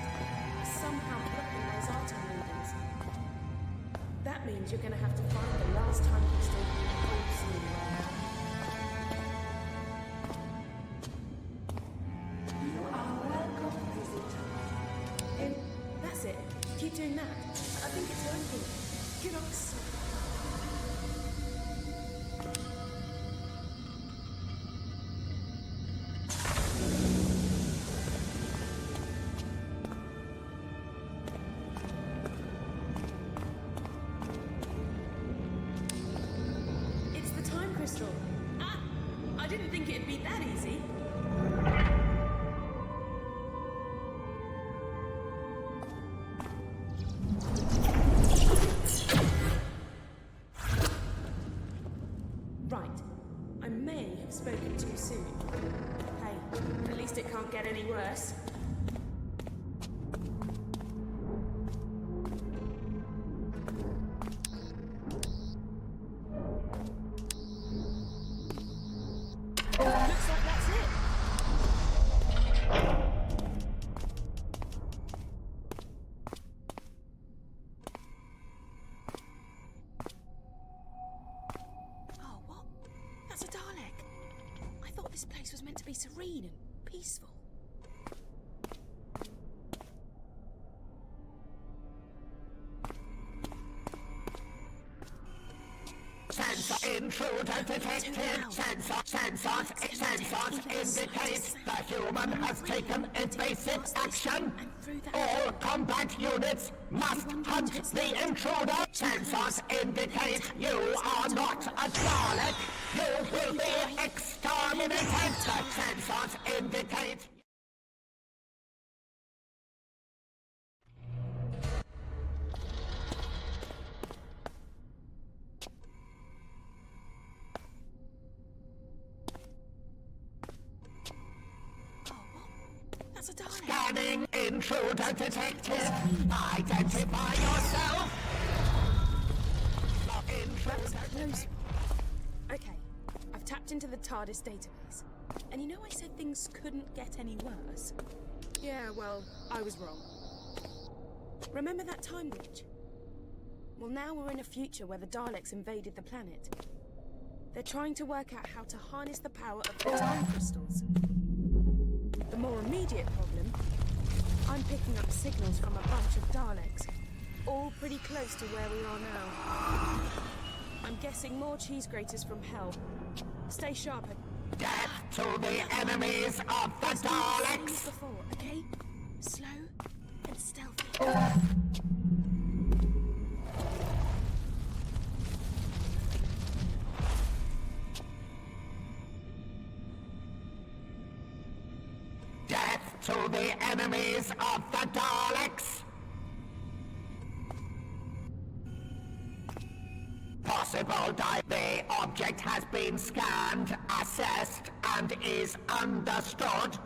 is somehow blocking those Arton readings. That means you're going to have to find the last time crystal you've seen right now. You are welcome, visitor. That's it. Keep doing that. I think it's working. Good old soul. It's the time crystal. Ah! I didn't think it'd be that easy. Right. I may have spoken too soon. Hey, at least it can't get any worse. Looks like that's it. Oh, what? That's a Dalek. I thought this place was meant to be serene and peaceful. Sensor intruder detected. Sensors indicate the human has taken evasive action. All combat units must hunt the intruder. Sensors indicate you are not a Dalek. You will be exterminated. The sensors indicate... That's a Dalek. Scanning intruder detected. Identify yourself. Close. Okay, I've tapped into the TARDIS database. And you know I said things couldn't get any worse? Yeah, well, I was wrong. Remember that time glitch? Well, now we're in a future where the Daleks invaded the planet. They're trying to work out how to harness the power of the time crystals. The more immediate problem, I'm picking up signals from a bunch of Daleks, all pretty close to where we are now. I'm guessing more cheese graters from hell. Stay sharp and... Death to the enemies of the Daleks! Before, okay? Slow and stealthy. Death to the enemies of the Daleks! Possible the object has been scanned, assessed, and is understood.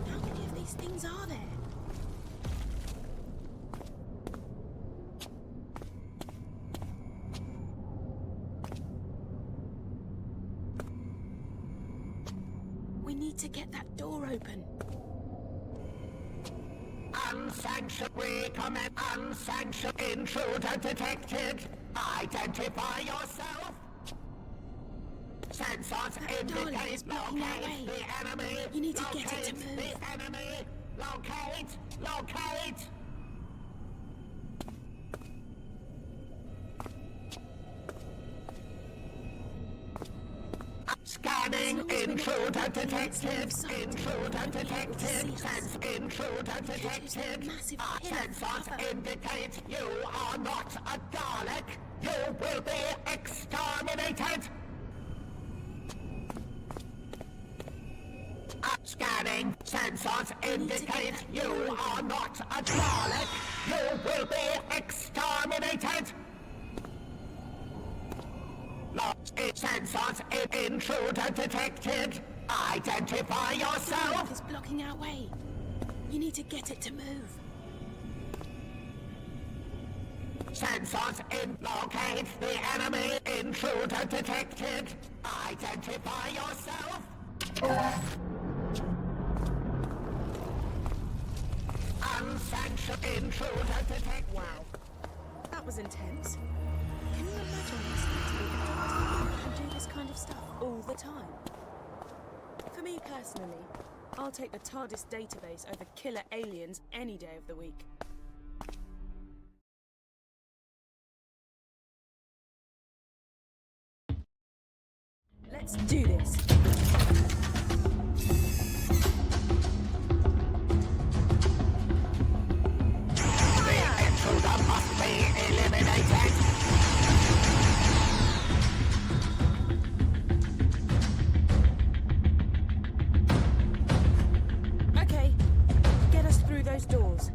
How many of these things are there? We need to get that door open. Unsanctioned, recommend unsanctioned intruder detected. Identify yourself. Sensors indicate locate the enemy. You need to get it to move. The enemy. Locate. Scanning intruder detected. Intruder detected. Sense intruder detected. Sensors indicate you are not a Dalek. You will be exterminated. Scanning. Sensors indicate you are not a Dalek. You will be exterminated. Sensors intruder detected. Identify yourself. It's blocking our way. You need to get it to move. Sensors in. Locate the enemy. Intruder detected. Identify yourself. Unsanctioned intruder detected. Wow. That was intense. Can you imagine what it's like to be a doctor and do this kind of stuff all the time? For me personally, I'll take the TARDIS database over killer aliens any day of the week. Let's do this. The intruder must be eliminated. Okay, get us through those doors.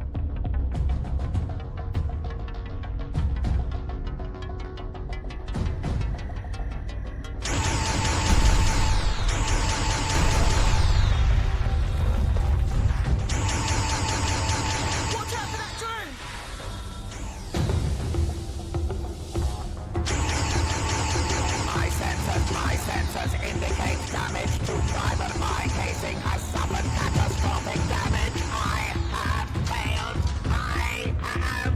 Watch out for that drone! My sensors indicate damage to private eye casing has suffered catastrophic damage. I have failed. I have.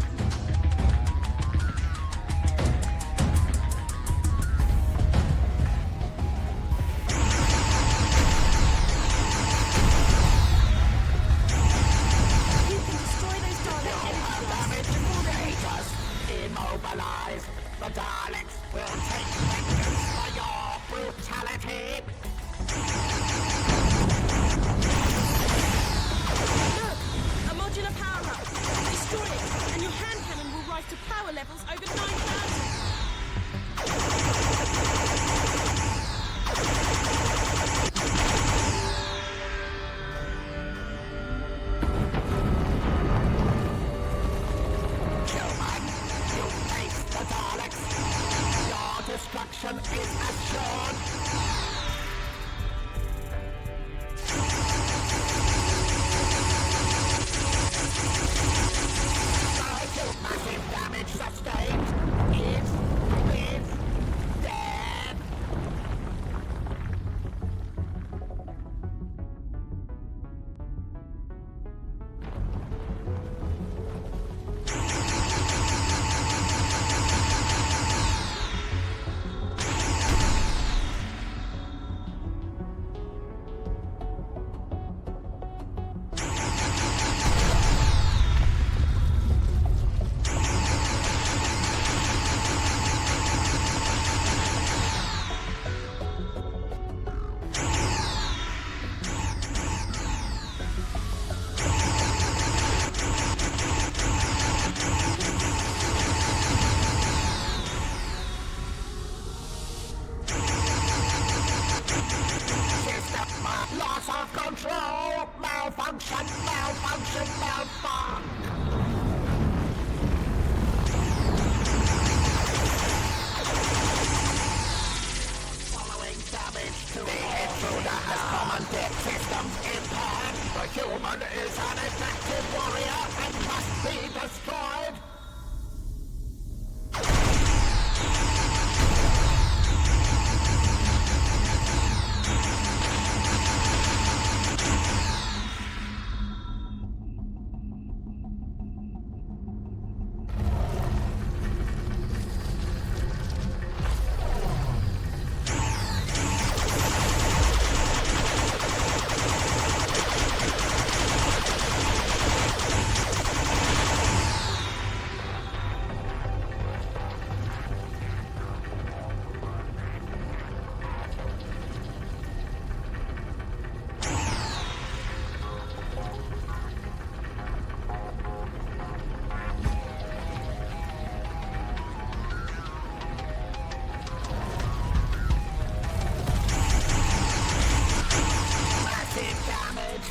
You can destroy those Daleks. Damage. Traitors. Immobilize. The Daleks will take vengeance for your brutality. Look! A modular power-up! Destroy it, and your hand cannon will rise to power levels over 9,000! Human, you face the Daleks. Your destruction is assured. Massive damage sustained. Is dead. Loss of control! Malfunction! Following damage to the intruder has commandeered systems impaired. The human is an effective warrior and must be destroyed.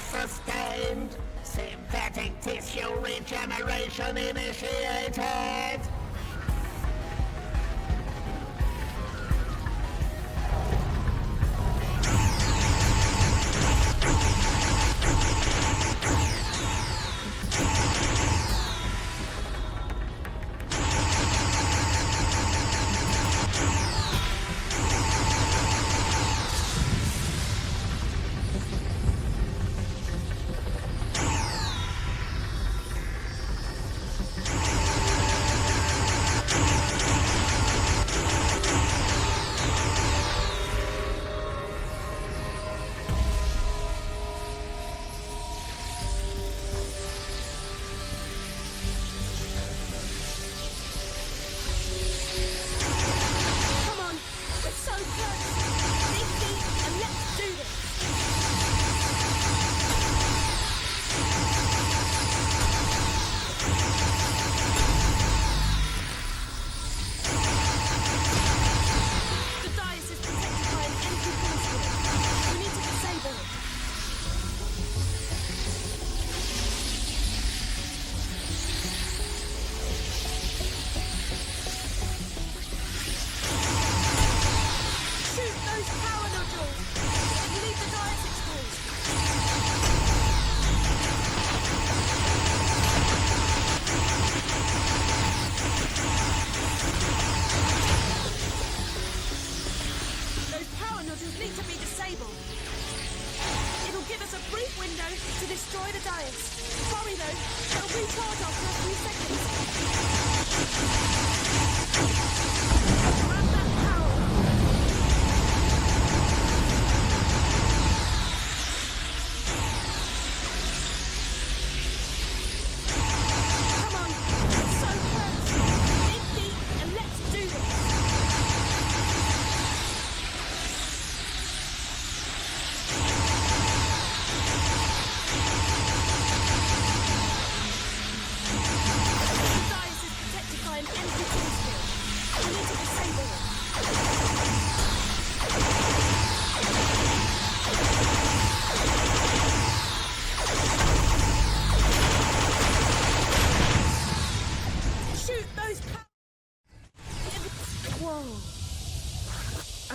Sustained. Synthetic tissue regeneration initiated.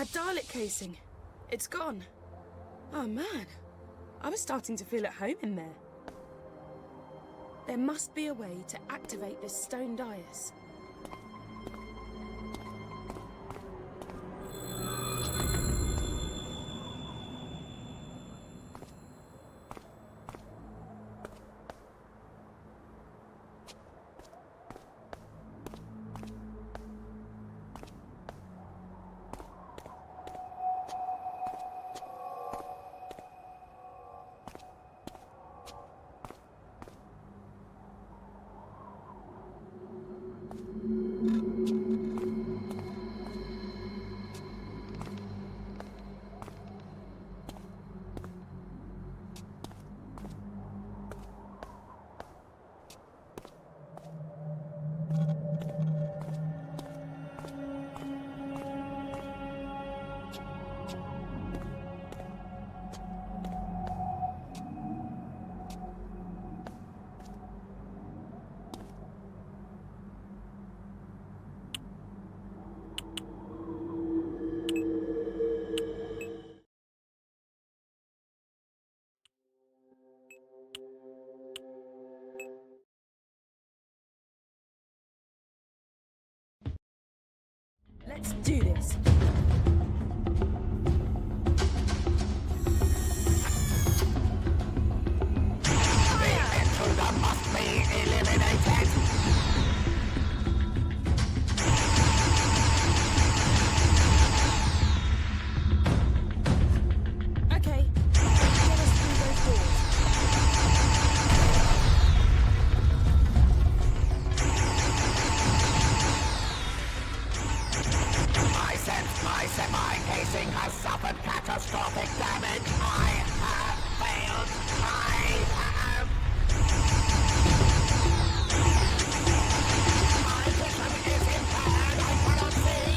Our Dalek casing. It's gone. Oh man, I was starting to feel at home in there. There must be a way to activate this stone dais. Let's do this. The intruder must be eliminated. Okay, get us through those doors. I sense my semi-casing has suffered catastrophic damage. I have failed. I have... My vision is impaired. I cannot see.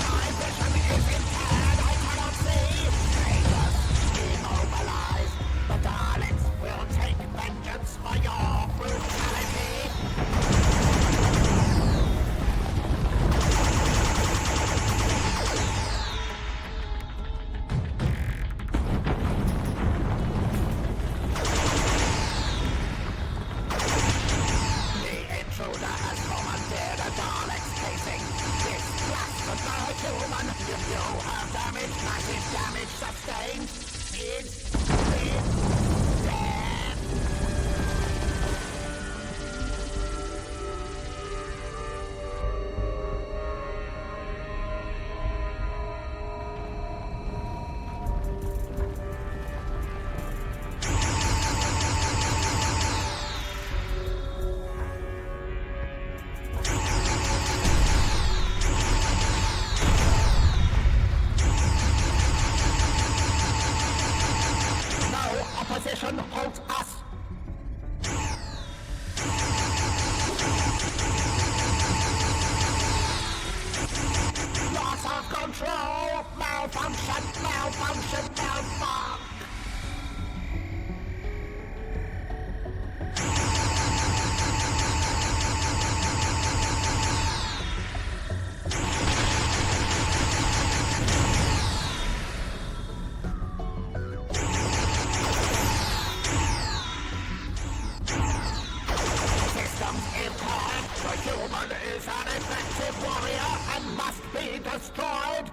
My vision is impaired. I cannot see. Immobilize. The Daleks will take vengeance for your brutality. The intruder has commandeered a Dalek's casing. This blasphemous human, you have damage, massive damage sustained. Is dead. No opposition holds us. Loss of control. Malfunction, malfunction, malfunction. Systems impaired. The human is an effective warrior and must be destroyed.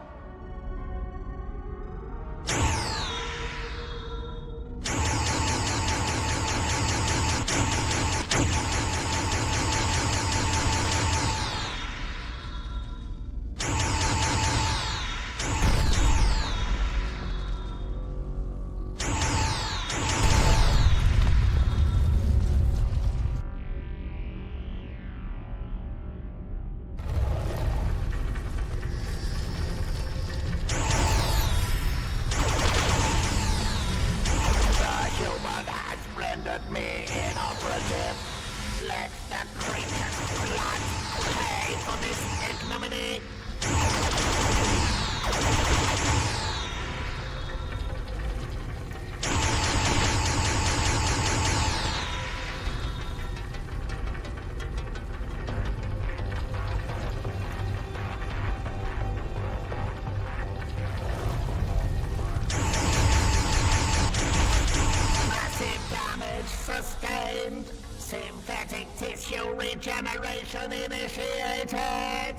regeneration initiated!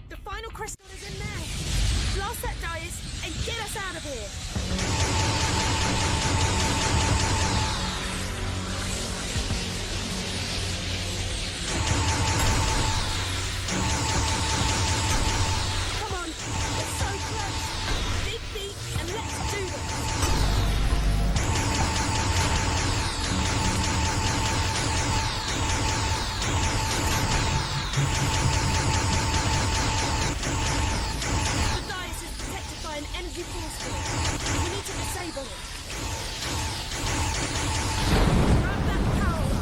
The final crystal is in there. Blast that dais and get us out of here. Come on, we're so close. Dig deep and let's do this. Energy force field. We need to disable it. Grab that power up.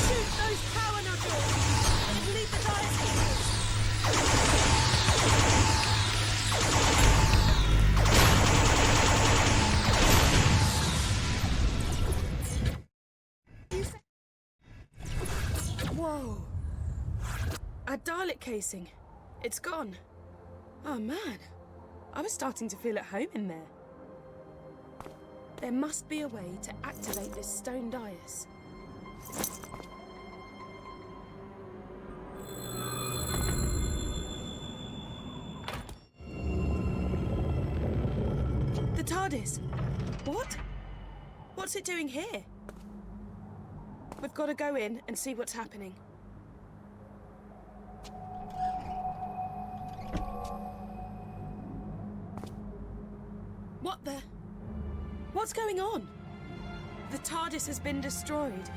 Shoot those power nodules and leave the dice forces. Whoa. Our Dalek casing. It's gone. Oh man. I was starting to feel at home in there. There must be a way to activate this stone dais. The TARDIS. What? What's it doing here? We've got to go in and see what's happening. What the? What's going on? The TARDIS has been destroyed.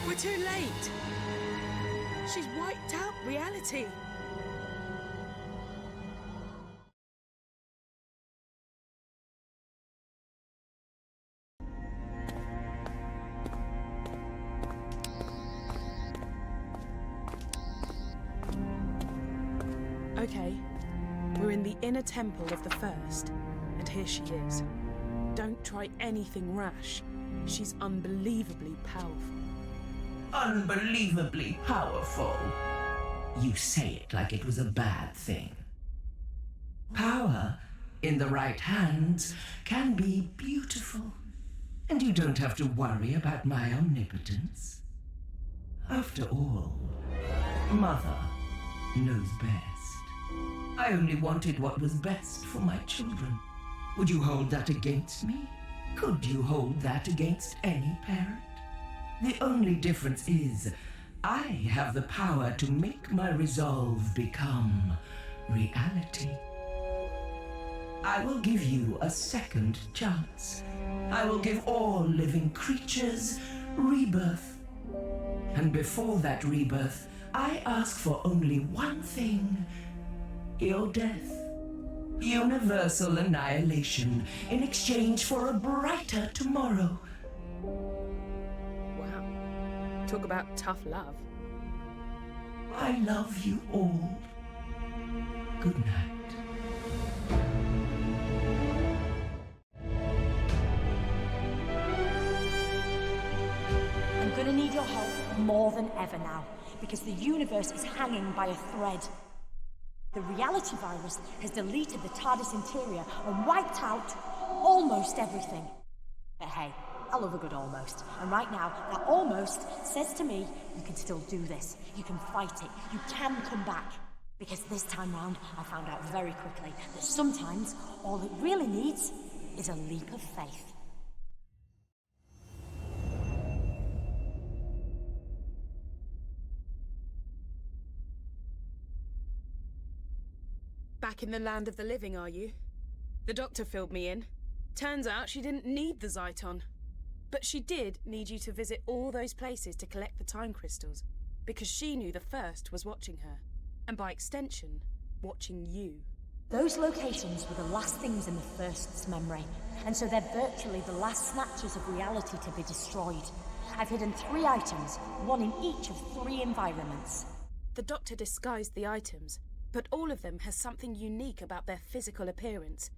We're too late. She's wiped out reality. Okay, we're in the inner temple of the First, and here she is. Don't try anything rash. She's unbelievably powerful. Unbelievably powerful? You say it like it was a bad thing. Power, in the right hands, can be beautiful. And you don't have to worry about my omnipotence. After all, Mother knows best. I only wanted what was best for my children. Would you hold that against me? Could you hold that against any parent? The only difference is, I have the power to make my resolve become reality. I will give you a second chance. I will give all living creatures rebirth. And before that rebirth, I ask for only one thing: your death. Universal annihilation in exchange for a brighter tomorrow. Wow. Talk about tough love. I love you all. Good night. I'm gonna need your help more than ever now, because the universe is hanging by a thread. The reality virus has deleted the TARDIS interior and wiped out almost everything. But hey, I love a good almost. And right now, that almost says to me, you can still do this. You can fight it. You can come back. Because this time round, I found out very quickly that sometimes all it really needs is a leap of faith. Back in the land of the living, are you? The doctor filled me in. Turns out she didn't need the Zyton. But she did need you to visit all those places to collect the time crystals, because she knew the First was watching her, and by extension, watching you. Those locations were the last things in the First's memory, and so they're virtually the last snatches of reality to be destroyed. I've hidden 3 items, one in each of 3 environments. The doctor disguised the items, but all of them has something unique about their physical appearance.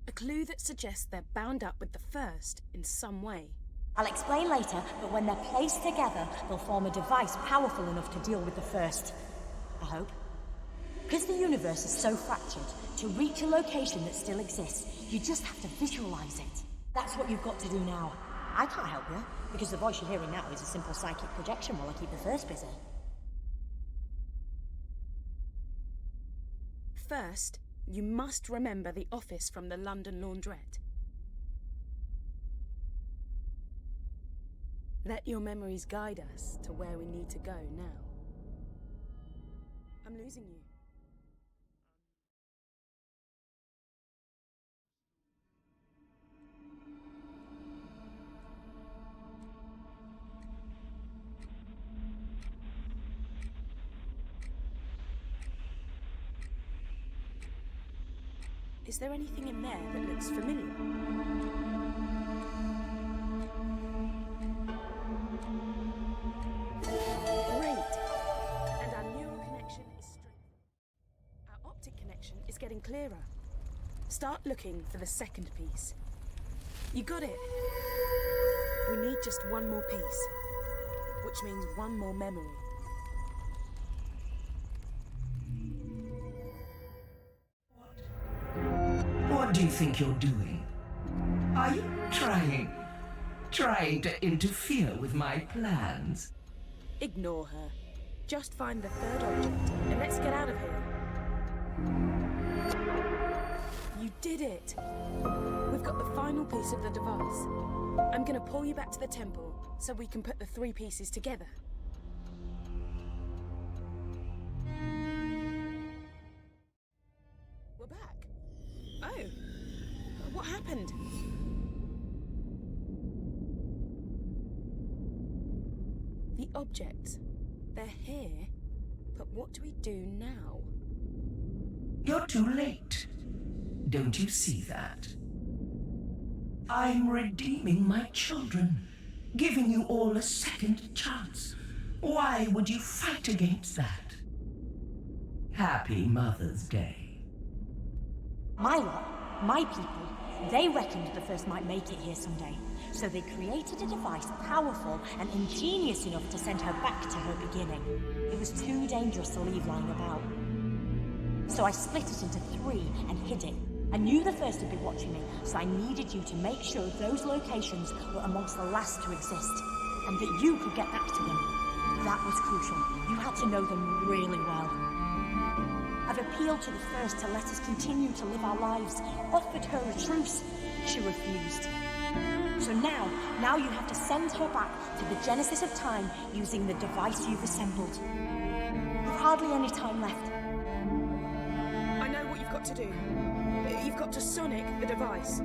A clue that suggests they're bound up with the First in some way. I'll explain later, but when they're placed together, they'll form a device powerful enough to deal with the First. I hope. Because the universe is so fractured, to reach a location that still exists, you just have to visualize it. That's what you've got to do now. I can't help you, because the voice you're hearing now is a simple psychic projection while I keep the First busy. First, you must remember the office from the London laundrette. Let your memories guide us to where we need to go now. I'm losing you. Is there anything in there that looks familiar? Great! And our neural connection is strengthening. Our optic connection is getting clearer. Start looking for the second piece. You got it! We need just one more piece, which means one more memory. What do you think you're doing? Are you trying to interfere with my plans? Ignore her. Just find the third object, and let's get out of here. You did it! We've got the final piece of the device. I'm gonna pull you back to the temple, so we can put the 3 pieces together. We're back. Oh, what happened? The objects, they're here, but what do we do now? You're too late. Don't you see that? I'm redeeming my children, giving you all a second chance. Why would you fight against that? Happy Mother's Day. My lot, my people, they reckoned the First might make it here someday. So they created a device powerful and ingenious enough to send her back to her beginning. It was too dangerous to leave lying about. So I split it into 3 and hid it. I knew the First would be watching me, so I needed you to make sure those locations were amongst the last to exist, and that you could get back to them. That was crucial. You had to know them really well. I've appealed to the First to let us continue to live our lives, offered her a truce. She refused. So now you have to send her back to the genesis of time using the device you've assembled. You've hardly any time left. I know what you've got to do. You've got to sonic the device.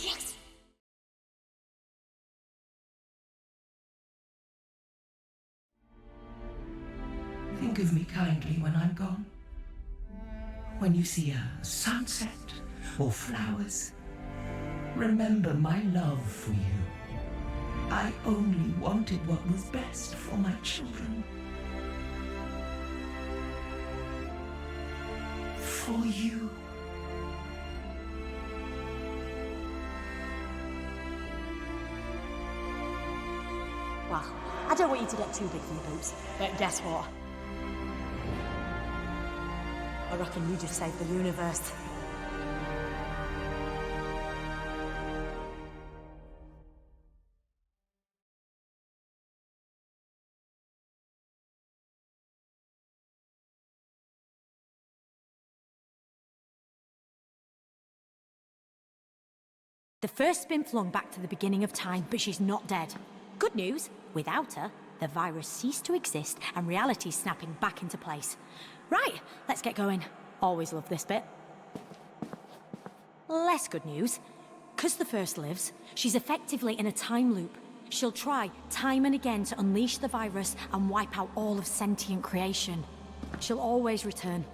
Yes! Think of me kindly when I'm gone. When you see a sunset or flowers, remember my love for you. I only wanted what was best for my children. For you. Well, I don't want you to get too big for your boots, but guess what? I reckon you just saved the universe. The first's been flung back to the beginning of time, but she's not dead. Good news, without her, the virus ceased to exist and reality's snapping back into place. Right, let's get going. Always love this bit. Less good news. 'Cause the first lives, she's effectively in a time loop. She'll try time and again to unleash the virus and wipe out all of sentient creation. She'll always return.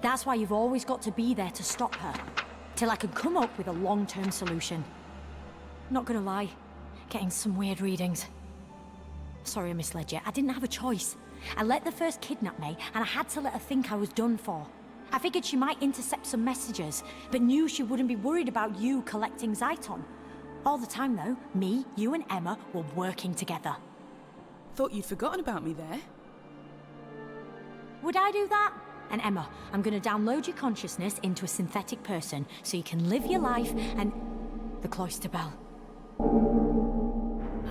That's why you've always got to be there to stop her. Till I can come up with a long-term solution. Not gonna lie, getting some weird readings. Sorry I misled you, I didn't have a choice. I let the first kidnap me, and I had to let her think I was done for. I figured she might intercept some messages, but knew she wouldn't be worried about you collecting Zyton. All the time though, me, you and Emma were working together. Thought you'd forgotten about me there. Would I do that? And Emma, I'm gonna download your consciousness into a synthetic person so you can live your life and... The cloister bell.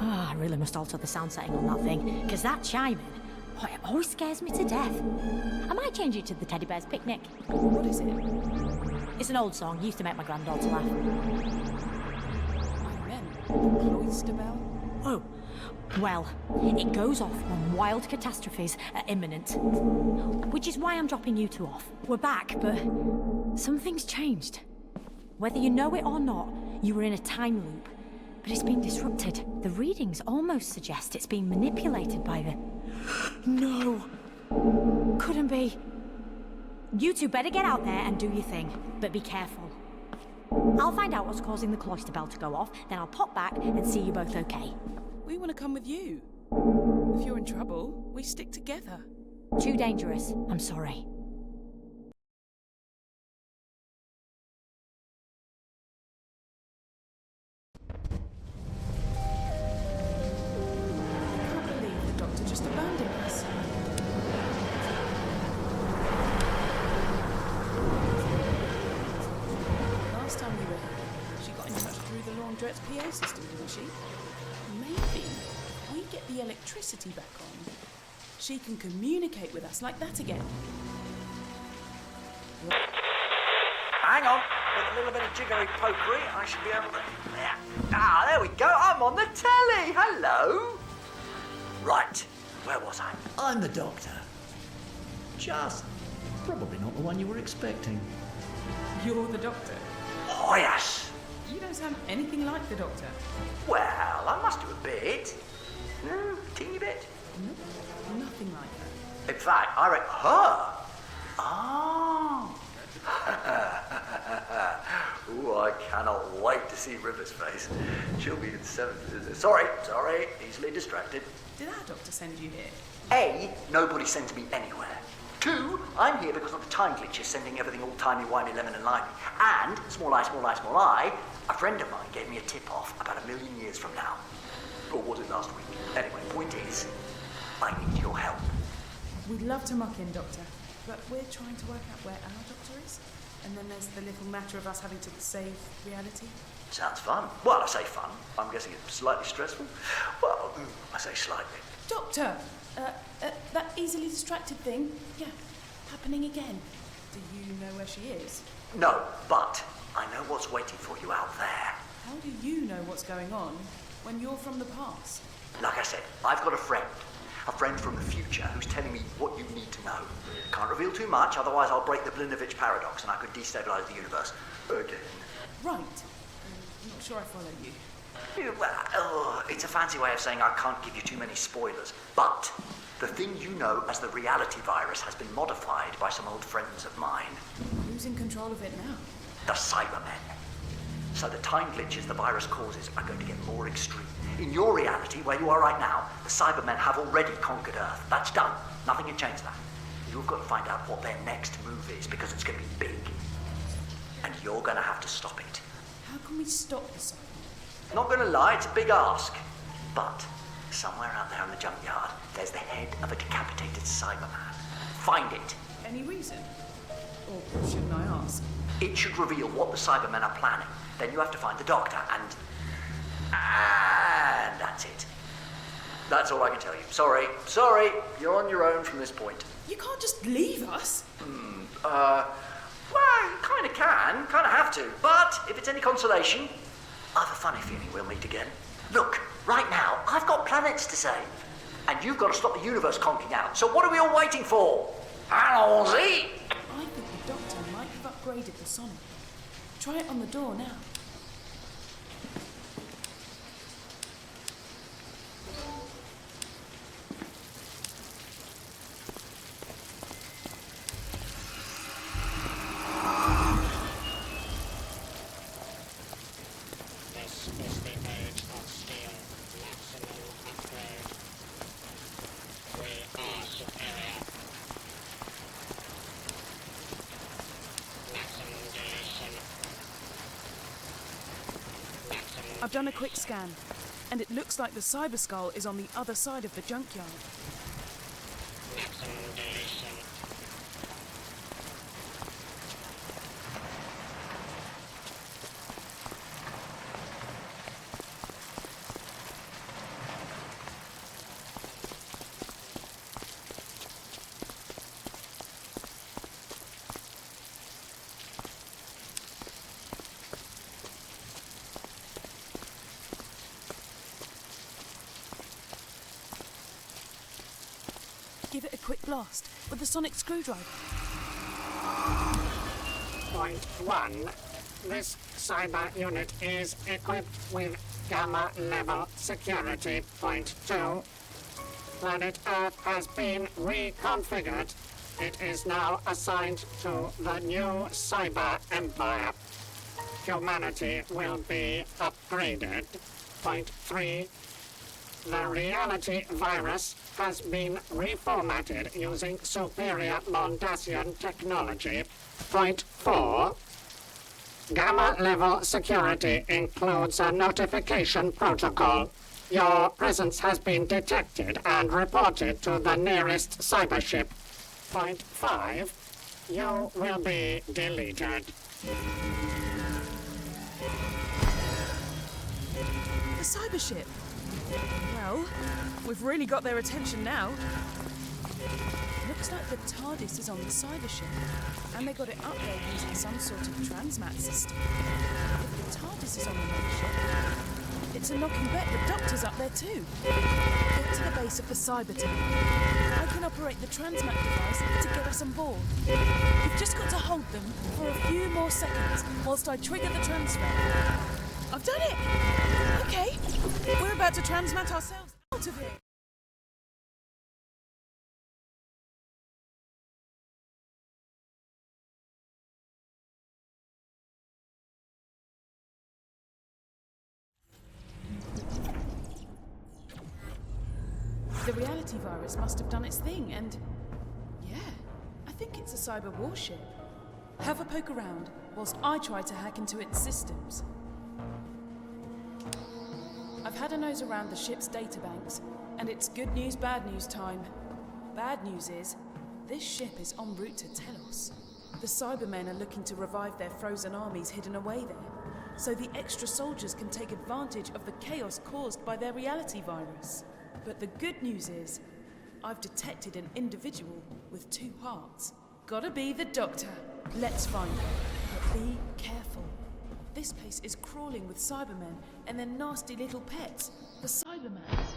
Ah, I really must alter the sound setting on that thing, because that chiming, oh, it always scares me to death. I might change it to the Teddy Bear's Picnic. What is it? It's an old song, used to make my granddaughter laugh. I meant the cloister bell. Oh, well, it goes off when wild catastrophes are imminent. Which is why I'm dropping you two off. We're back, but something's changed. Whether you know it or not, you were in a time loop. But it's been disrupted. The readings almost suggest it's being manipulated by the... No! Couldn't be. You two better get out there and do your thing, but be careful. I'll find out what's causing the cloister bell to go off, then I'll pop back and see you both okay. We want to come with you. If you're in trouble, we stick together. Too dangerous. I'm sorry. I can't believe the doctor just abandoned us. Last time we were here, she got in touch through the laundrette's PA system, didn't she? Maybe if we get the electricity back on, she can communicate with us like that again. Hang on, with a little bit of jiggery pokery, I should be able to... Yeah. Ah, there we go, I'm on the telly, hello! Right, where was I? I'm the doctor. Just probably not the one you were expecting. You're the doctor. Oh, yes! You don't sound anything like the doctor. Well, I must do a bit. No, teeny bit. Nope, nothing like her. In fact, I reckon her. Oh. Ooh, I cannot wait to see River's face. She'll be in 7th. Sorry, easily distracted. Did our doctor send you here? A, nobody sends me anywhere. 2, I'm here because of the time glitches sending everything all timey-wimey, lemon and limey. And, small eye, a friend of mine gave me a tip-off about 1,000,000 years from now. Or was it last week? Anyway, point is, I need your help. We'd love to muck in, Doctor, but we're trying to work out where our doctor is. And then there's the little matter of us having to save reality. Sounds fun. Well, I say fun. I'm guessing it's slightly stressful. Well, I say slightly. Doctor! That easily distracted thing, yeah, happening again. Do you know where she is? No, but I know what's waiting for you out there. How do you know what's going on when you're from the past? Like I said, I've got a friend from the future who's telling me what you need to know. Can't reveal too much, otherwise I'll break the Blinovitch paradox and I could destabilize the universe again. Right. I'm not sure I follow you. Well, it's a fancy way of saying I can't give you too many spoilers, but the thing you know as the reality virus has been modified by some old friends of mine. Who's in control of it now? The Cybermen. So the time glitches the virus causes are going to get more extreme. In your reality, where you are right now, the Cybermen have already conquered Earth. That's done. Nothing can change that. You've got to find out what their next move is, because it's going to be big. And you're going to have to stop it. How can we stop the Cybermen? Not going to lie, it's a big ask. But somewhere out there in the junkyard, there's the head of a decapitated Cyberman. Find it. Any reason? Or shouldn't I ask? It should reveal what the Cybermen are planning. Then you have to find the doctor and that's it. That's all I can tell you. Sorry, you're on your own from this point. You can't just leave us. Well, you kind of can, kind of have to. But if it's any consolation, I have a funny feeling we'll meet again. Look, right now, I've got planets to save. And you've got to stop the universe conking out. So what are we all waiting for? Allons-y! I think the doctor might have upgraded the sonic. Try it on the door now. I've done a quick scan, and it looks like the Cyber Skull is on the other side of the junkyard. Give it a quick blast with the sonic screwdriver. Point 1. This cyber unit is equipped with Gamma level security. Point 2. Planet Earth has been reconfigured. It is now assigned to the new Cyber Empire. Humanity will be upgraded. Point 3. The reality virus has been reformatted using superior Mondasian technology. Point 4. Gamma level security includes a notification protocol. Your presence has been detected and reported to the nearest cybership. Point 5. You will be deleted. The cybership. Well, we've really got their attention now. Looks like the TARDIS is on the cybership, and they got it up there using some sort of transmat system. If the TARDIS is on the mothership, it's a knocking bet the Doctor's up there too. Get to the base of the cyber tower. I can operate the transmat device to get us on board. You've just got to hold them for a few more seconds whilst I trigger the transfer. I've done it! Okay, we're about to transmat ourselves out of here. The reality virus must have done its thing, and yeah, think it's a cyber warship. Have a poke around whilst I try to hack into its systems. I've had a nose around the ship's databanks, and it's good news, bad news time. Bad news is, this ship is en route to Telos. The Cybermen are looking to revive their frozen armies hidden away there, so the extra soldiers can take advantage of the chaos caused by their reality virus. But the good news is, I've detected an individual with 2 hearts. Gotta be the Doctor. Let's find her, but be careful. This place is crawling with Cybermen and their nasty little pets, the Cybermans.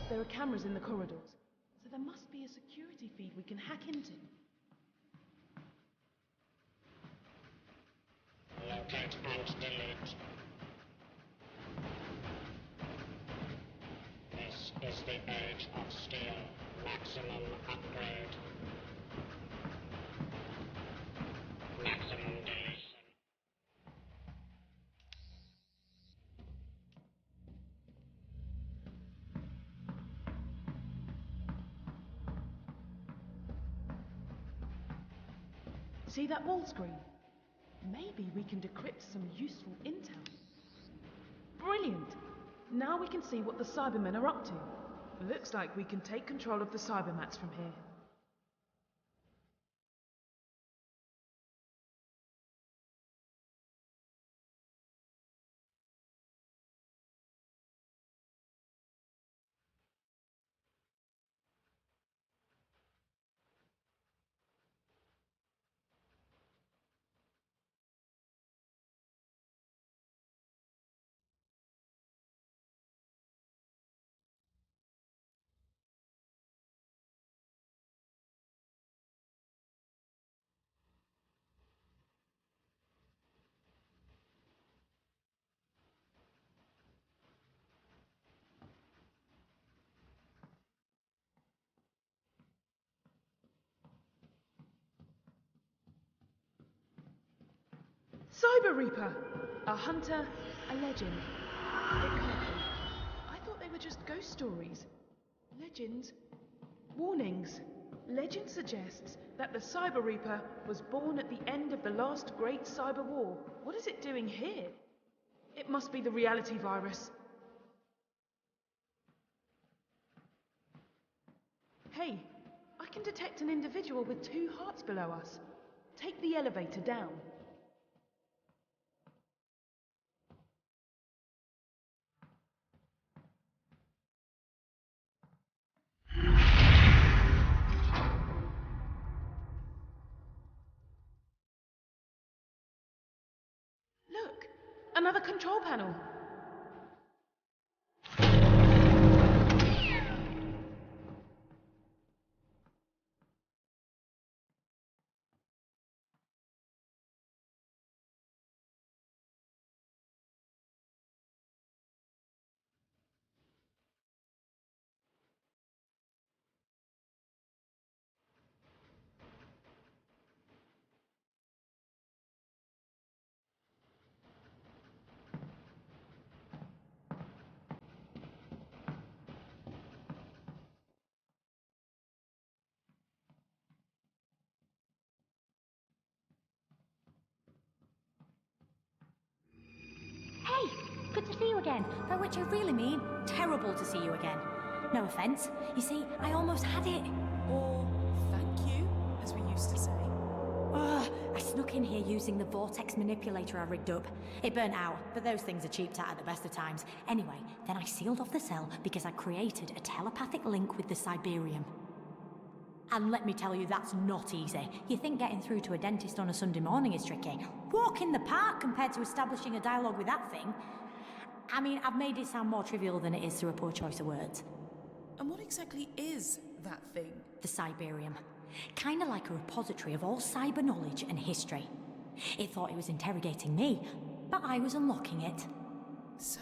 There are cameras in the corridors, so there must be a security feed we can hack into. Locate and delete. This is the age of steel. Maximum upgrade. Maximum deletion. See that wall screen? Maybe we can decrypt some useful intel. Brilliant! Now we can see what the Cybermen are up to. Looks like we can take control of the Cybermats from here. Cyber Reaper! A hunter, a legend. It can't be. I thought they were just ghost stories. Legends. Warnings. Legend suggests that the Cyber Reaper was born at the end of the last great cyber war. What is it doing here? It must be the reality virus. Hey, I can detect an individual with 2 hearts below us. Take the elevator down. Look, another control panel. Hey, good to see you again. By which I really mean terrible to see you again. No offence. You see, I almost had it. Or thank you, as we used to say. I snuck in here using the vortex manipulator I rigged up. It burnt out, but those things are cheap at the best of times. Anyway, then I sealed off the cell because I created a telepathic link with the Cyberium. And let me tell you, that's not easy. You think getting through to a dentist on a Sunday morning is tricky? Walk in the park compared to establishing a dialogue with that thing. I mean, I've made it sound more trivial than it is through a poor choice of words. And what exactly is that thing? The Cyberium. Kinda like a repository of all cyber knowledge and history. It thought it was interrogating me, but I was unlocking it. So,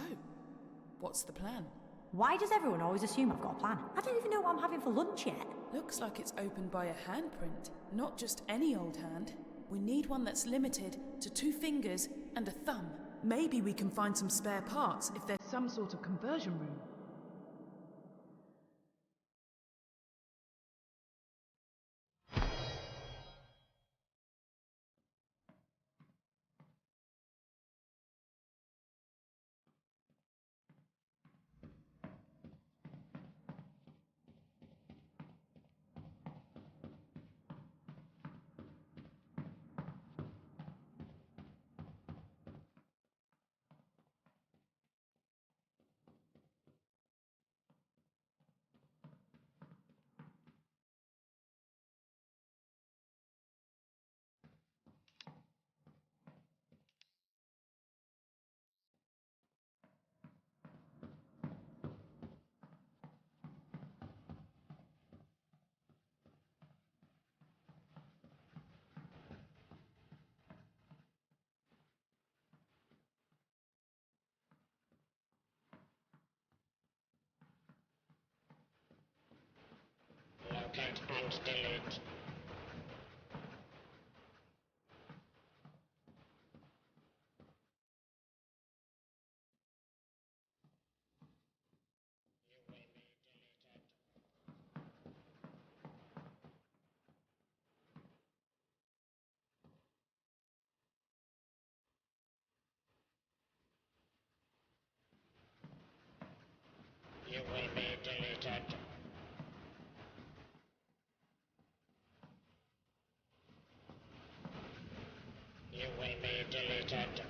what's the plan? Why does everyone always assume I've got a plan? I don't even know what I'm having for lunch yet. Looks like it's opened by a handprint. Not just any old hand. We need one that's limited to 2 fingers and a thumb. Maybe we can find some spare parts if there's some sort of conversion room. Locate and delete. You will be deleted. You will be deleted.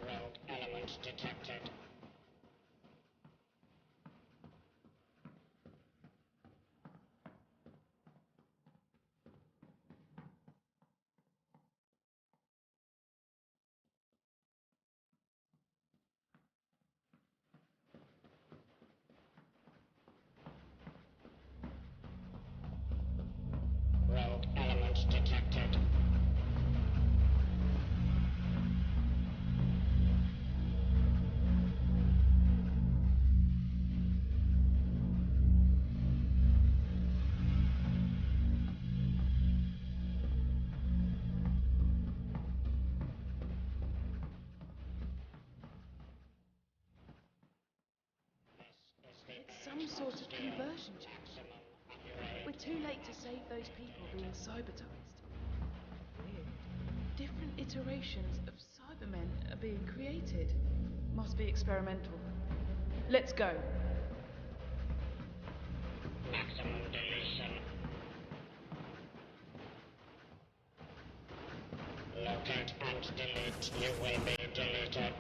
Rogue element detected. Rogue element detected. It's some sort of conversion chamber. We're too late to save those people being cybertized. Weird. Different iterations of Cybermen are being created. Must be experimental. Let's go. Maximum deletion. Locate and delete. You will be deleted.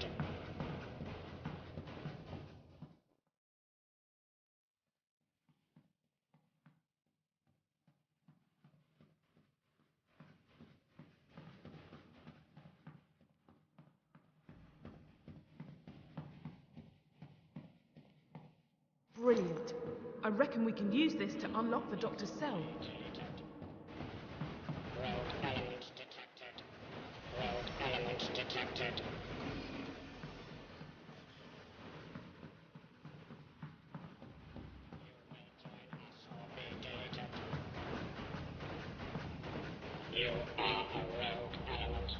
Brilliant. I reckon we can use this to unlock the Doctor's cell. Rogue element detected. Rogue element detected. You are a rogue element.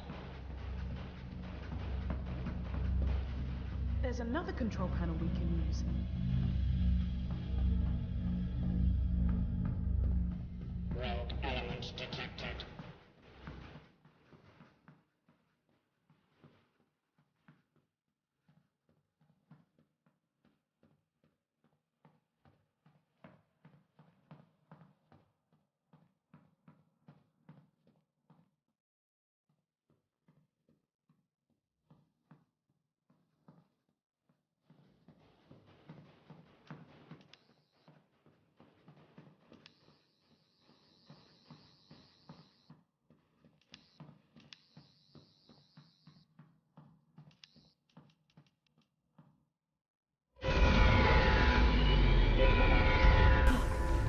There's another control panel we can use. Rogue element detected.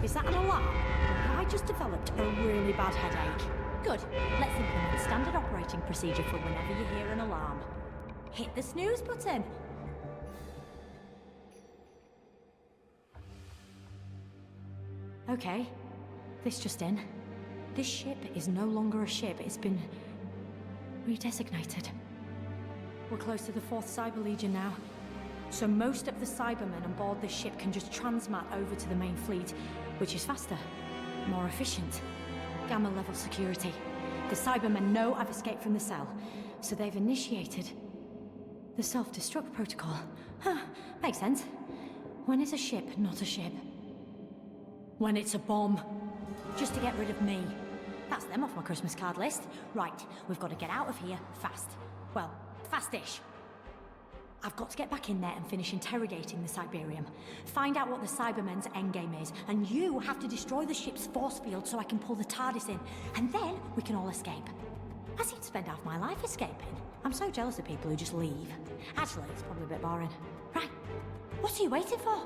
Is that an alarm? Or have I just developed a really bad headache? Good. Let's implement standard operating procedure for whenever you hear an alarm. Hit the snooze button. Okay. This just in. This ship is no longer a ship. It's been redesignated. We're close to the 4th Cyber Legion now. So most of the Cybermen on board this ship can just transmat over to the main fleet, which is faster, more efficient. Gamma level security. The Cybermen know I've escaped from the cell, so they've initiated the self-destruct protocol. Huh, makes sense. When is a ship not a ship? When it's a bomb. Just to get rid of me. That's them off my Christmas card list. Right, we've got to get out of here fast. Well, fast-ish. I've got to get back in there and finish interrogating the Cyberium. Find out what the Cybermen's endgame is, and you have to destroy the ship's force field so I can pull the TARDIS in, and then we can all escape. I seem to spend half my life escaping. I'm so jealous of people who just leave. Actually, it's probably a bit boring. Right, what are you waiting for?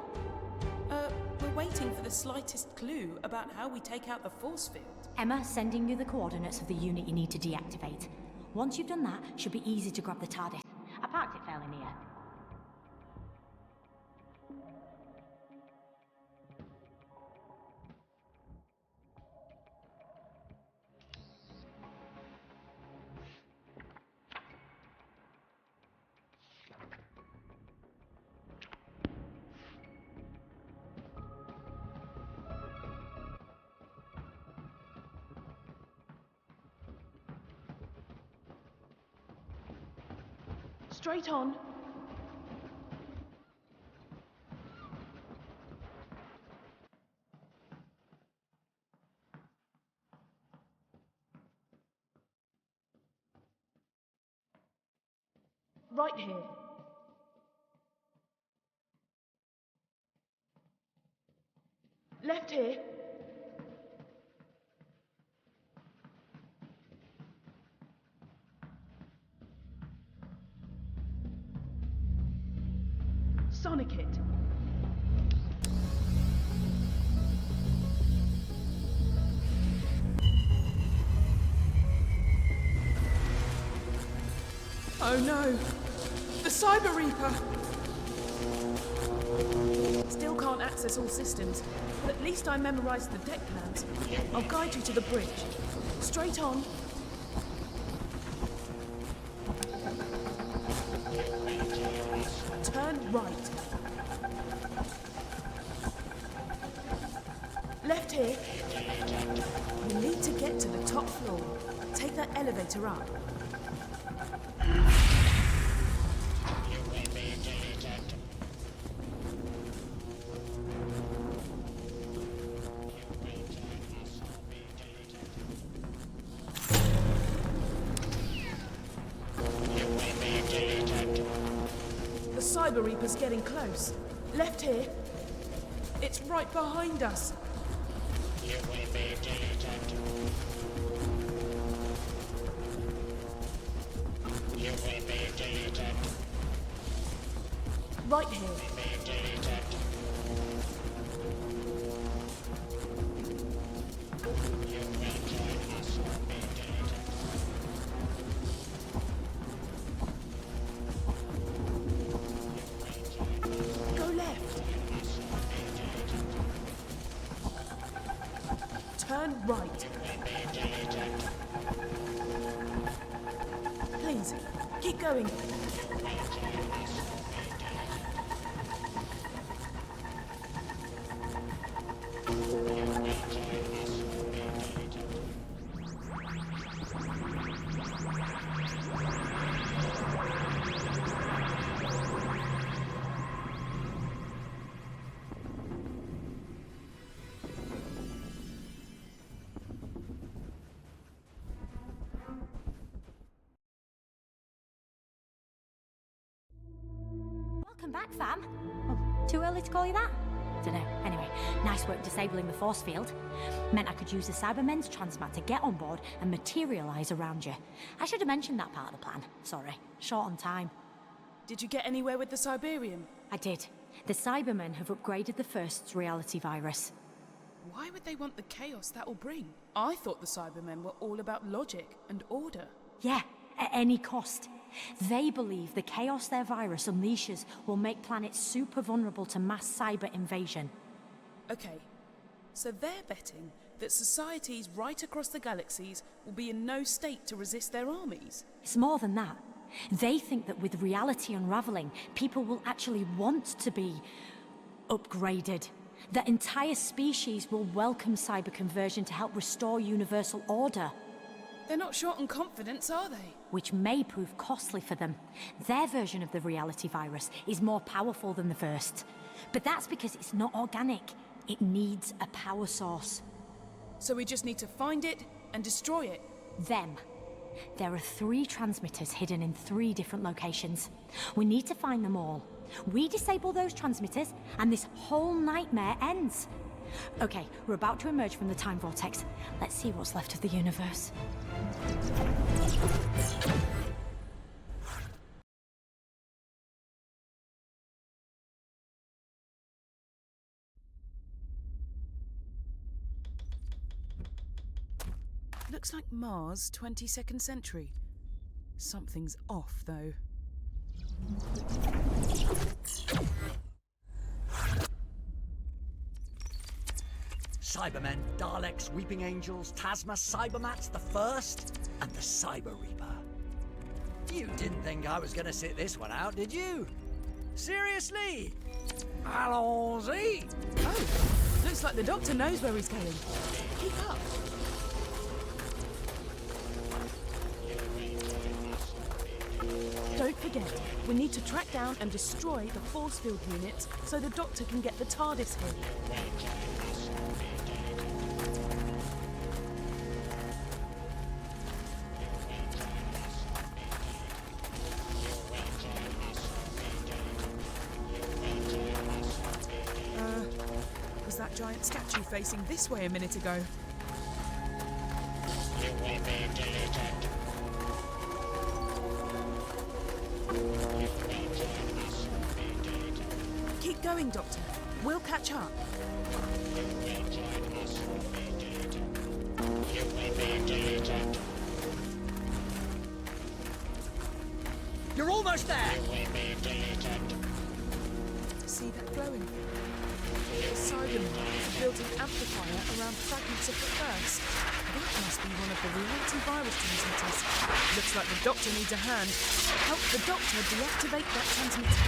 We're waiting for the slightest clue about how we take out the force field. Emma, sending you the coordinates of the unit you need to deactivate. Once you've done that, it should be easy to grab the TARDIS. I parked it fairly near. Straight on. Right here. Left here. Sonic it. Oh no! The Cyber Reaper! Still can't access all systems, but at least I memorized the deck plans. I'll guide you to the bridge. Straight on. Turn right. Left here. You need to get to the top floor. Take that elevator up. The Cyber Reaper's getting close. Left here. It's right behind us. Right here. Go left. Turn right. Please, keep going. Welcome back, fam. Oh, too early to call you that? Dunno. Anyway, nice work disabling the force field. Meant I could use the Cybermen's transmat to get on board and materialise around you. I should have mentioned that part of the plan. Sorry. Short on time. Did you get anywhere with the Cyberium? I did. The Cybermen have upgraded the first reality virus. Why would they want the chaos that will bring? I thought the Cybermen were all about logic and order. Yeah, at any cost. They believe the chaos their virus unleashes will make planets super vulnerable to mass cyber invasion. Okay, so they're betting that societies right across the galaxies will be in no state to resist their armies? It's more than that. They think that with reality unraveling, people will actually want to be upgraded. That entire species will welcome cyber conversion to help restore universal order. They're not short on confidence, are they? Which may prove costly for them. Their version of the reality virus is more powerful than the first. But that's because it's not organic. It needs a power source. So we just need to find it and destroy it? Them. There are 3 transmitters hidden in 3 different locations. We need to find them all. We disable those transmitters, and this whole nightmare ends. Okay, we're about to emerge from the time vortex. Let's see what's left of the universe. Looks like Mars, 22nd century. Something's off, though. Cybermen, Daleks, Weeping Angels, Tasma, Cybermats, the First, and the Cyber Reaper. You didn't think I was going to sit this one out, did you? Seriously? Allons-y! Oh, looks like the Doctor knows where he's going. Keep up. Don't forget, we need to track down and destroy the force field units so the Doctor can get the TARDIS here. Was that giant statue facing this way a minute ago? You will be deleted. Keep going, Doctor. We'll catch up. You will be deleted. You're almost there! You will be deleted. See that glowing? The Cybermen have built an amplifier around fragments of the first. That must be one of the reality virus transmitters. Looks like the Doctor needs a hand. Help the Doctor deactivate that transmitter.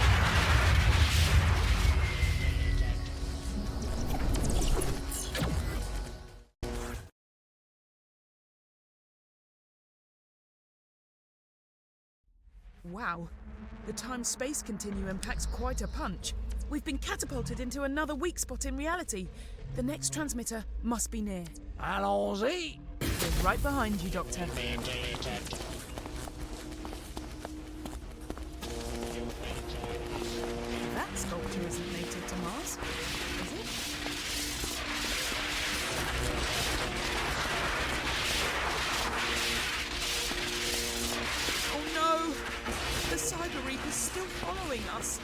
Wow, the time-space continuum packs quite a punch. We've been catapulted into another weak spot in reality. The next transmitter must be near. Allons-y! We're right behind you, Doctor. That sculpture isn't native to Mars, is it? Oh no! The Cyber Reaper's still following us.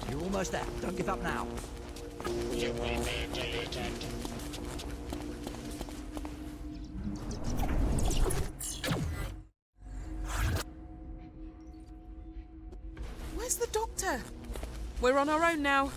You're almost there. Don't give up now. You will be deleted. Where's the Doctor? We're on our own now.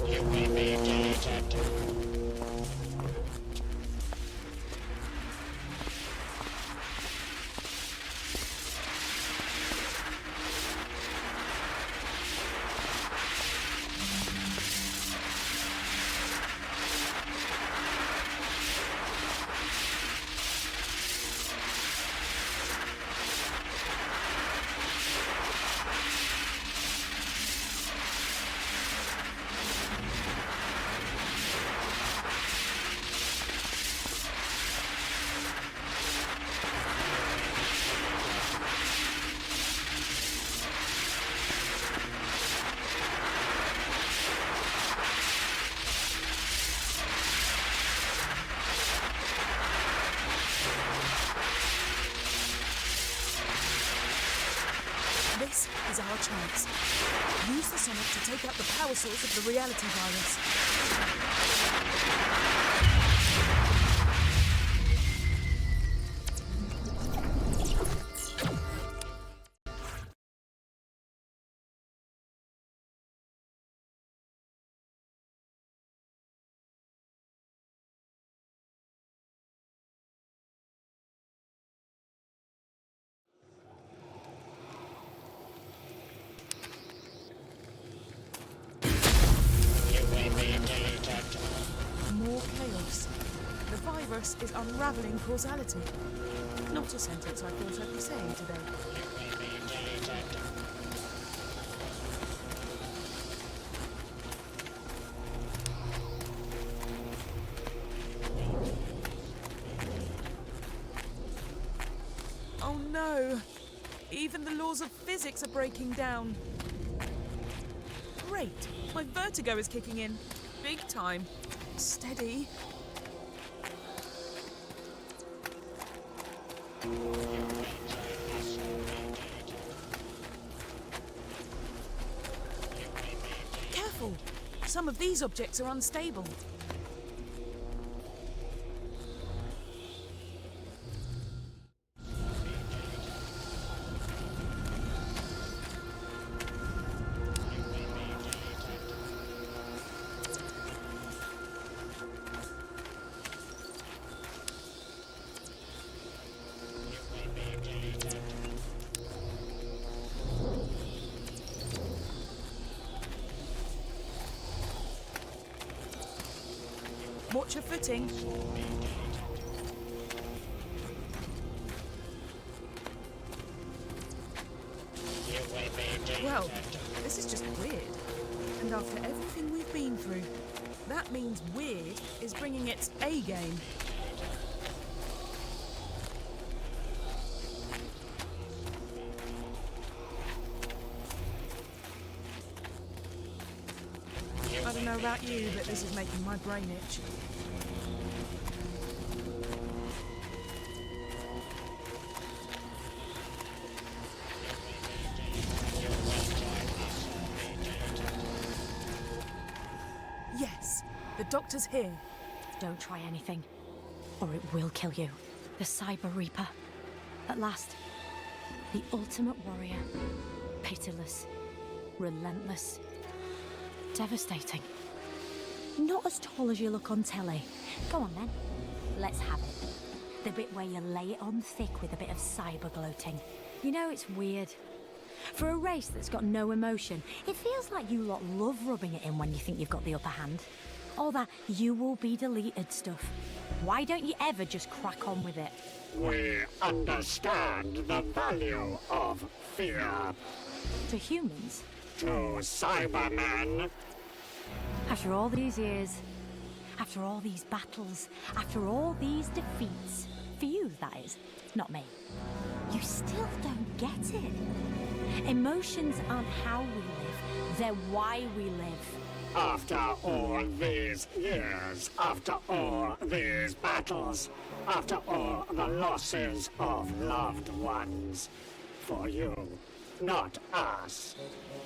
You will be deleted. This is our chance. Use the Sonic to take out the power source of the reality virus. More chaos. The virus is unraveling causality. Not a sentence I thought I'd be saying today. Oh no! Even the laws of physics are breaking down. Great! My vertigo is kicking in. Big time. Steady. Careful! Some of these objects are unstable. Watch your footing. Well, this is just weird. And after everything we've been through, that means weird is bringing its A game. I don't know about you, but this is making my brain itch. Yes, the doctor's here. Don't try anything, or it will kill you. The Cyber Reaper. At last, the ultimate warrior. Pitiless, relentless, devastating. Not as tall as you look on telly. Go on then, let's have it. The bit where you lay it on thick with a bit of cyber gloating. You know, it's weird. For a race that's got no emotion, it feels like you lot love rubbing it in when you think you've got the upper hand. All that you will be deleted stuff. Why don't you ever just crack on with it? We understand the value of fear. To humans? To Cybermen. After all these years, after all these battles, after all these defeats, for you, that is, not me, you still don't get it. Emotions aren't how we live, they're why we live. After all these years, after all these battles, after all the losses of loved ones, for you, not us,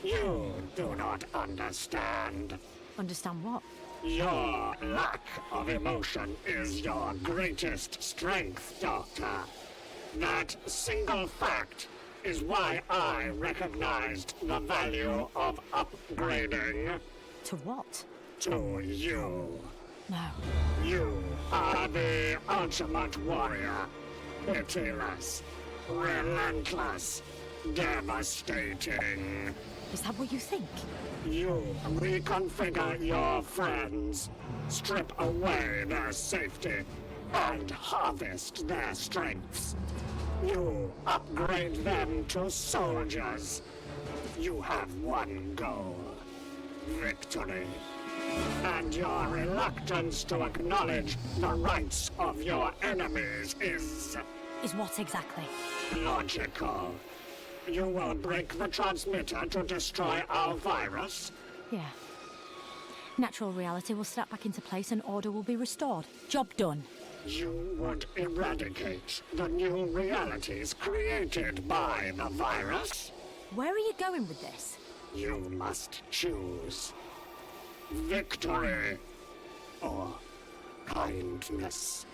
you do not understand. Understand what? Your lack of emotion is your greatest strength, Doctor. That single fact is why I recognized the value of upgrading. To what? To you. No. You are the ultimate warrior. Pitiless, relentless, devastating. Is that what you think? You reconfigure your friends, strip away their safety, and harvest their strengths. You upgrade them to soldiers. You have one goal: victory. And your reluctance to acknowledge the rights of your enemies is... Is what exactly? Logical. You will break the transmitter to destroy our virus? Yeah. Natural reality will snap back into place and order will be restored. Job done. You would eradicate the new realities created by the virus? Where are you going with this? You must choose. Victory or kindness.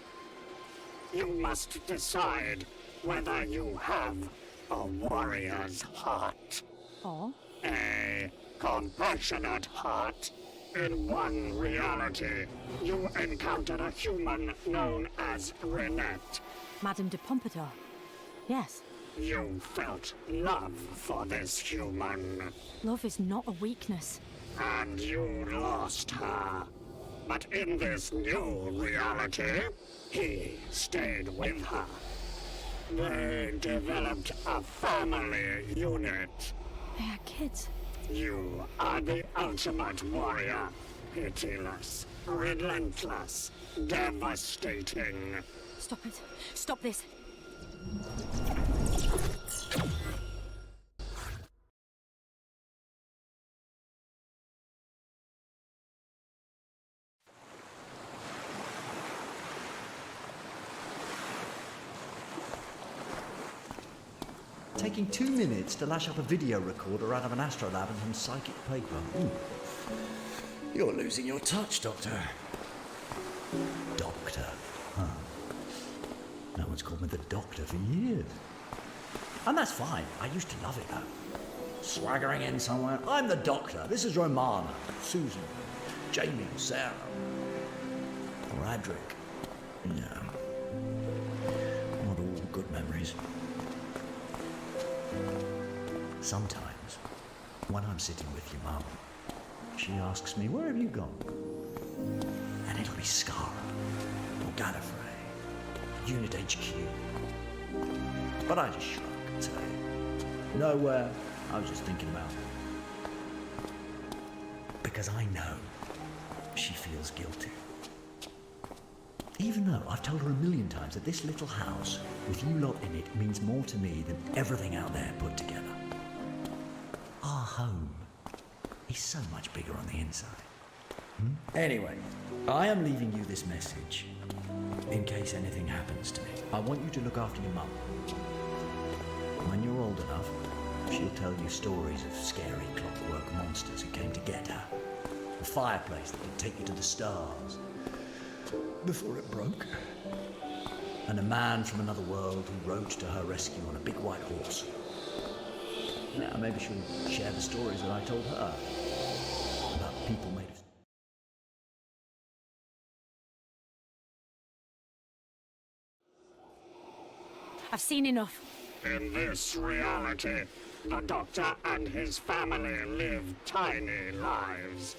You must decide whether you have a warrior's heart. Or? A compassionate heart. In one reality, you encountered a human known as Renette. Madame de Pompadour. Yes. You felt love for this human. Love is not a weakness. And you lost her. But in this new reality, he stayed with her. They developed a family unit. They are kids. You are the ultimate warrior. Pitiless, relentless, devastating. Stop it. Stop this. Taking 2 minutes to lash up a video recorder out of an astrolab and some psychic paper. Ooh. You're losing your touch, Doctor. Doctor? Huh. No one's called me the Doctor for years. And that's fine. I used to love it, though. Swaggering in somewhere. I'm the Doctor. This is Romana, Susan, Jamie, Sarah. Or Adric. Yeah. Not all good memories. Sometimes, when I'm sitting with your mum, she asks me, "Where have you gone?" And it it could be Skara or Gallifrey, Unit HQ. But I just shrugged and said, nowhere. I was just thinking about it. Because I know she feels guilty. Even though I've told her a million times that this little house, with you lot in it, means more to me than everything out there put together. Our home is so much bigger on the inside. Anyway, I am leaving you this message in case anything happens to me. I want you to look after your mum. When you're old enough, she'll tell you stories of scary clockwork monsters who came to get her. A fireplace that would take you to the stars before it broke. And a man from another world who rode to her rescue on a big white horse. Now maybe she'll share the stories that I told her about people made of... I've seen enough. In this reality, the Doctor and his family live tiny lives.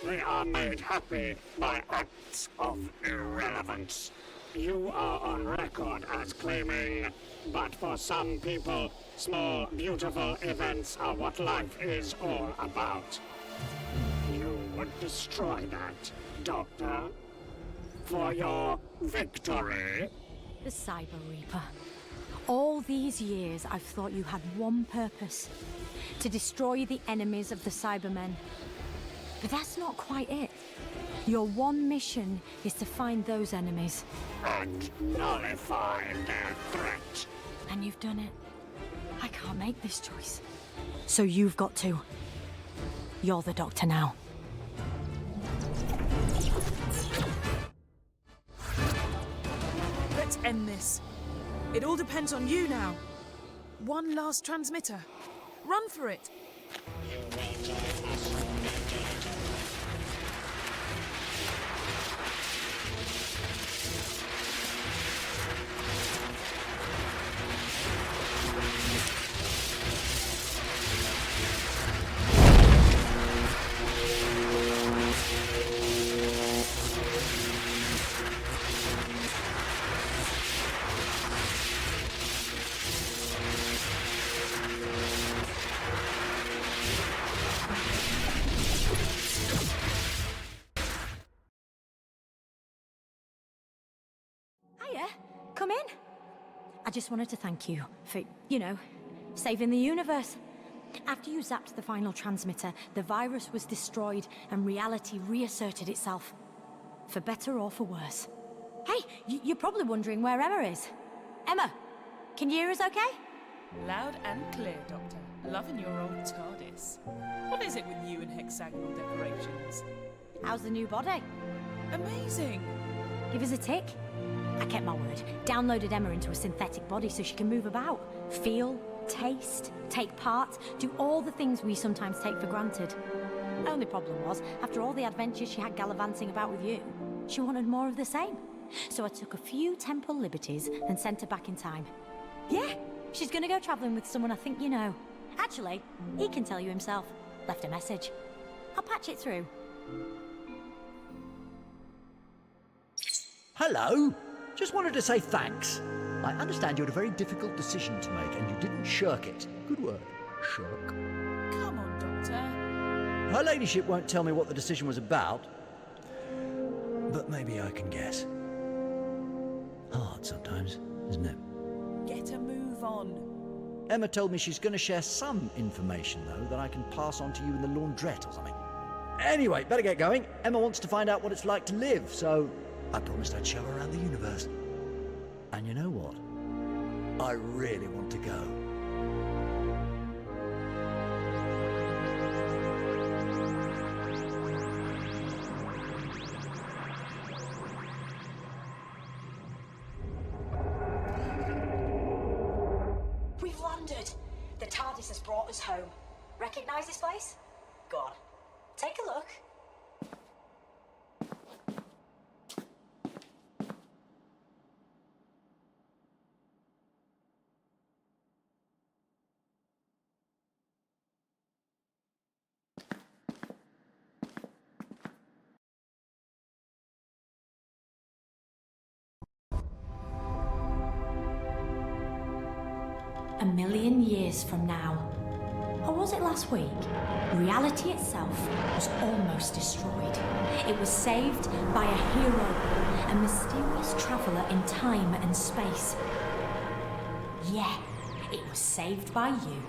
They are made happy by acts of irrelevance. You are on record as claiming, but for some people, small, beautiful events are what life is all about. You would destroy that, Doctor, for your victory. The Cyber Reaper. All these years, I've thought you had one purpose. To destroy the enemies of the Cybermen. But that's not quite it. Your one mission is to find those enemies. And nullify their threat. And you've done it. I can't make this choice. So you've got to. You're the Doctor now. Let's end this. It all depends on you now. One last transmitter. Run for it. Hiya, come in. I just wanted to thank you for, saving the universe. After you zapped the final transmitter, the virus was destroyed and reality reasserted itself. For better or for worse. Hey, you're probably wondering where Emma is. Emma, can you hear us okay? Loud and clear, Doctor. Loving your old TARDIS. What is it with you and hexagonal decorations? How's the new body? Amazing. Give us a tick. I kept my word. Downloaded Emma into a synthetic body so she can move about, feel, taste, take part, do all the things we sometimes take for granted. Only problem was, after all the adventures she had gallivanting about with you, she wanted more of the same. So I took a few temporal liberties and sent her back in time. Yeah, she's gonna go travelling with someone I think you know. Actually, he can tell you himself. Left a message. I'll patch it through. Hello? Just wanted to say thanks. I understand you had a very difficult decision to make and you didn't shirk it. Good word. Shirk. Come on, Doctor. Her ladyship won't tell me what the decision was about, but maybe I can guess. Hard sometimes, isn't it? Get a move on. Emma told me she's going to share some information, though, that I can pass on to you in the laundrette or something. Anyway, better get going. Emma wants to find out what it's like to live, so I promised I'd show her around the universe. And you know what? I really want to go. We've landed. The TARDIS has brought us home. Recognize this place? Go on. Take a look. 1,000,000 years from now, or was it last week? Reality itself was almost destroyed. It was saved by a hero, a mysterious traveller in time and space. Yeah, it was saved by you.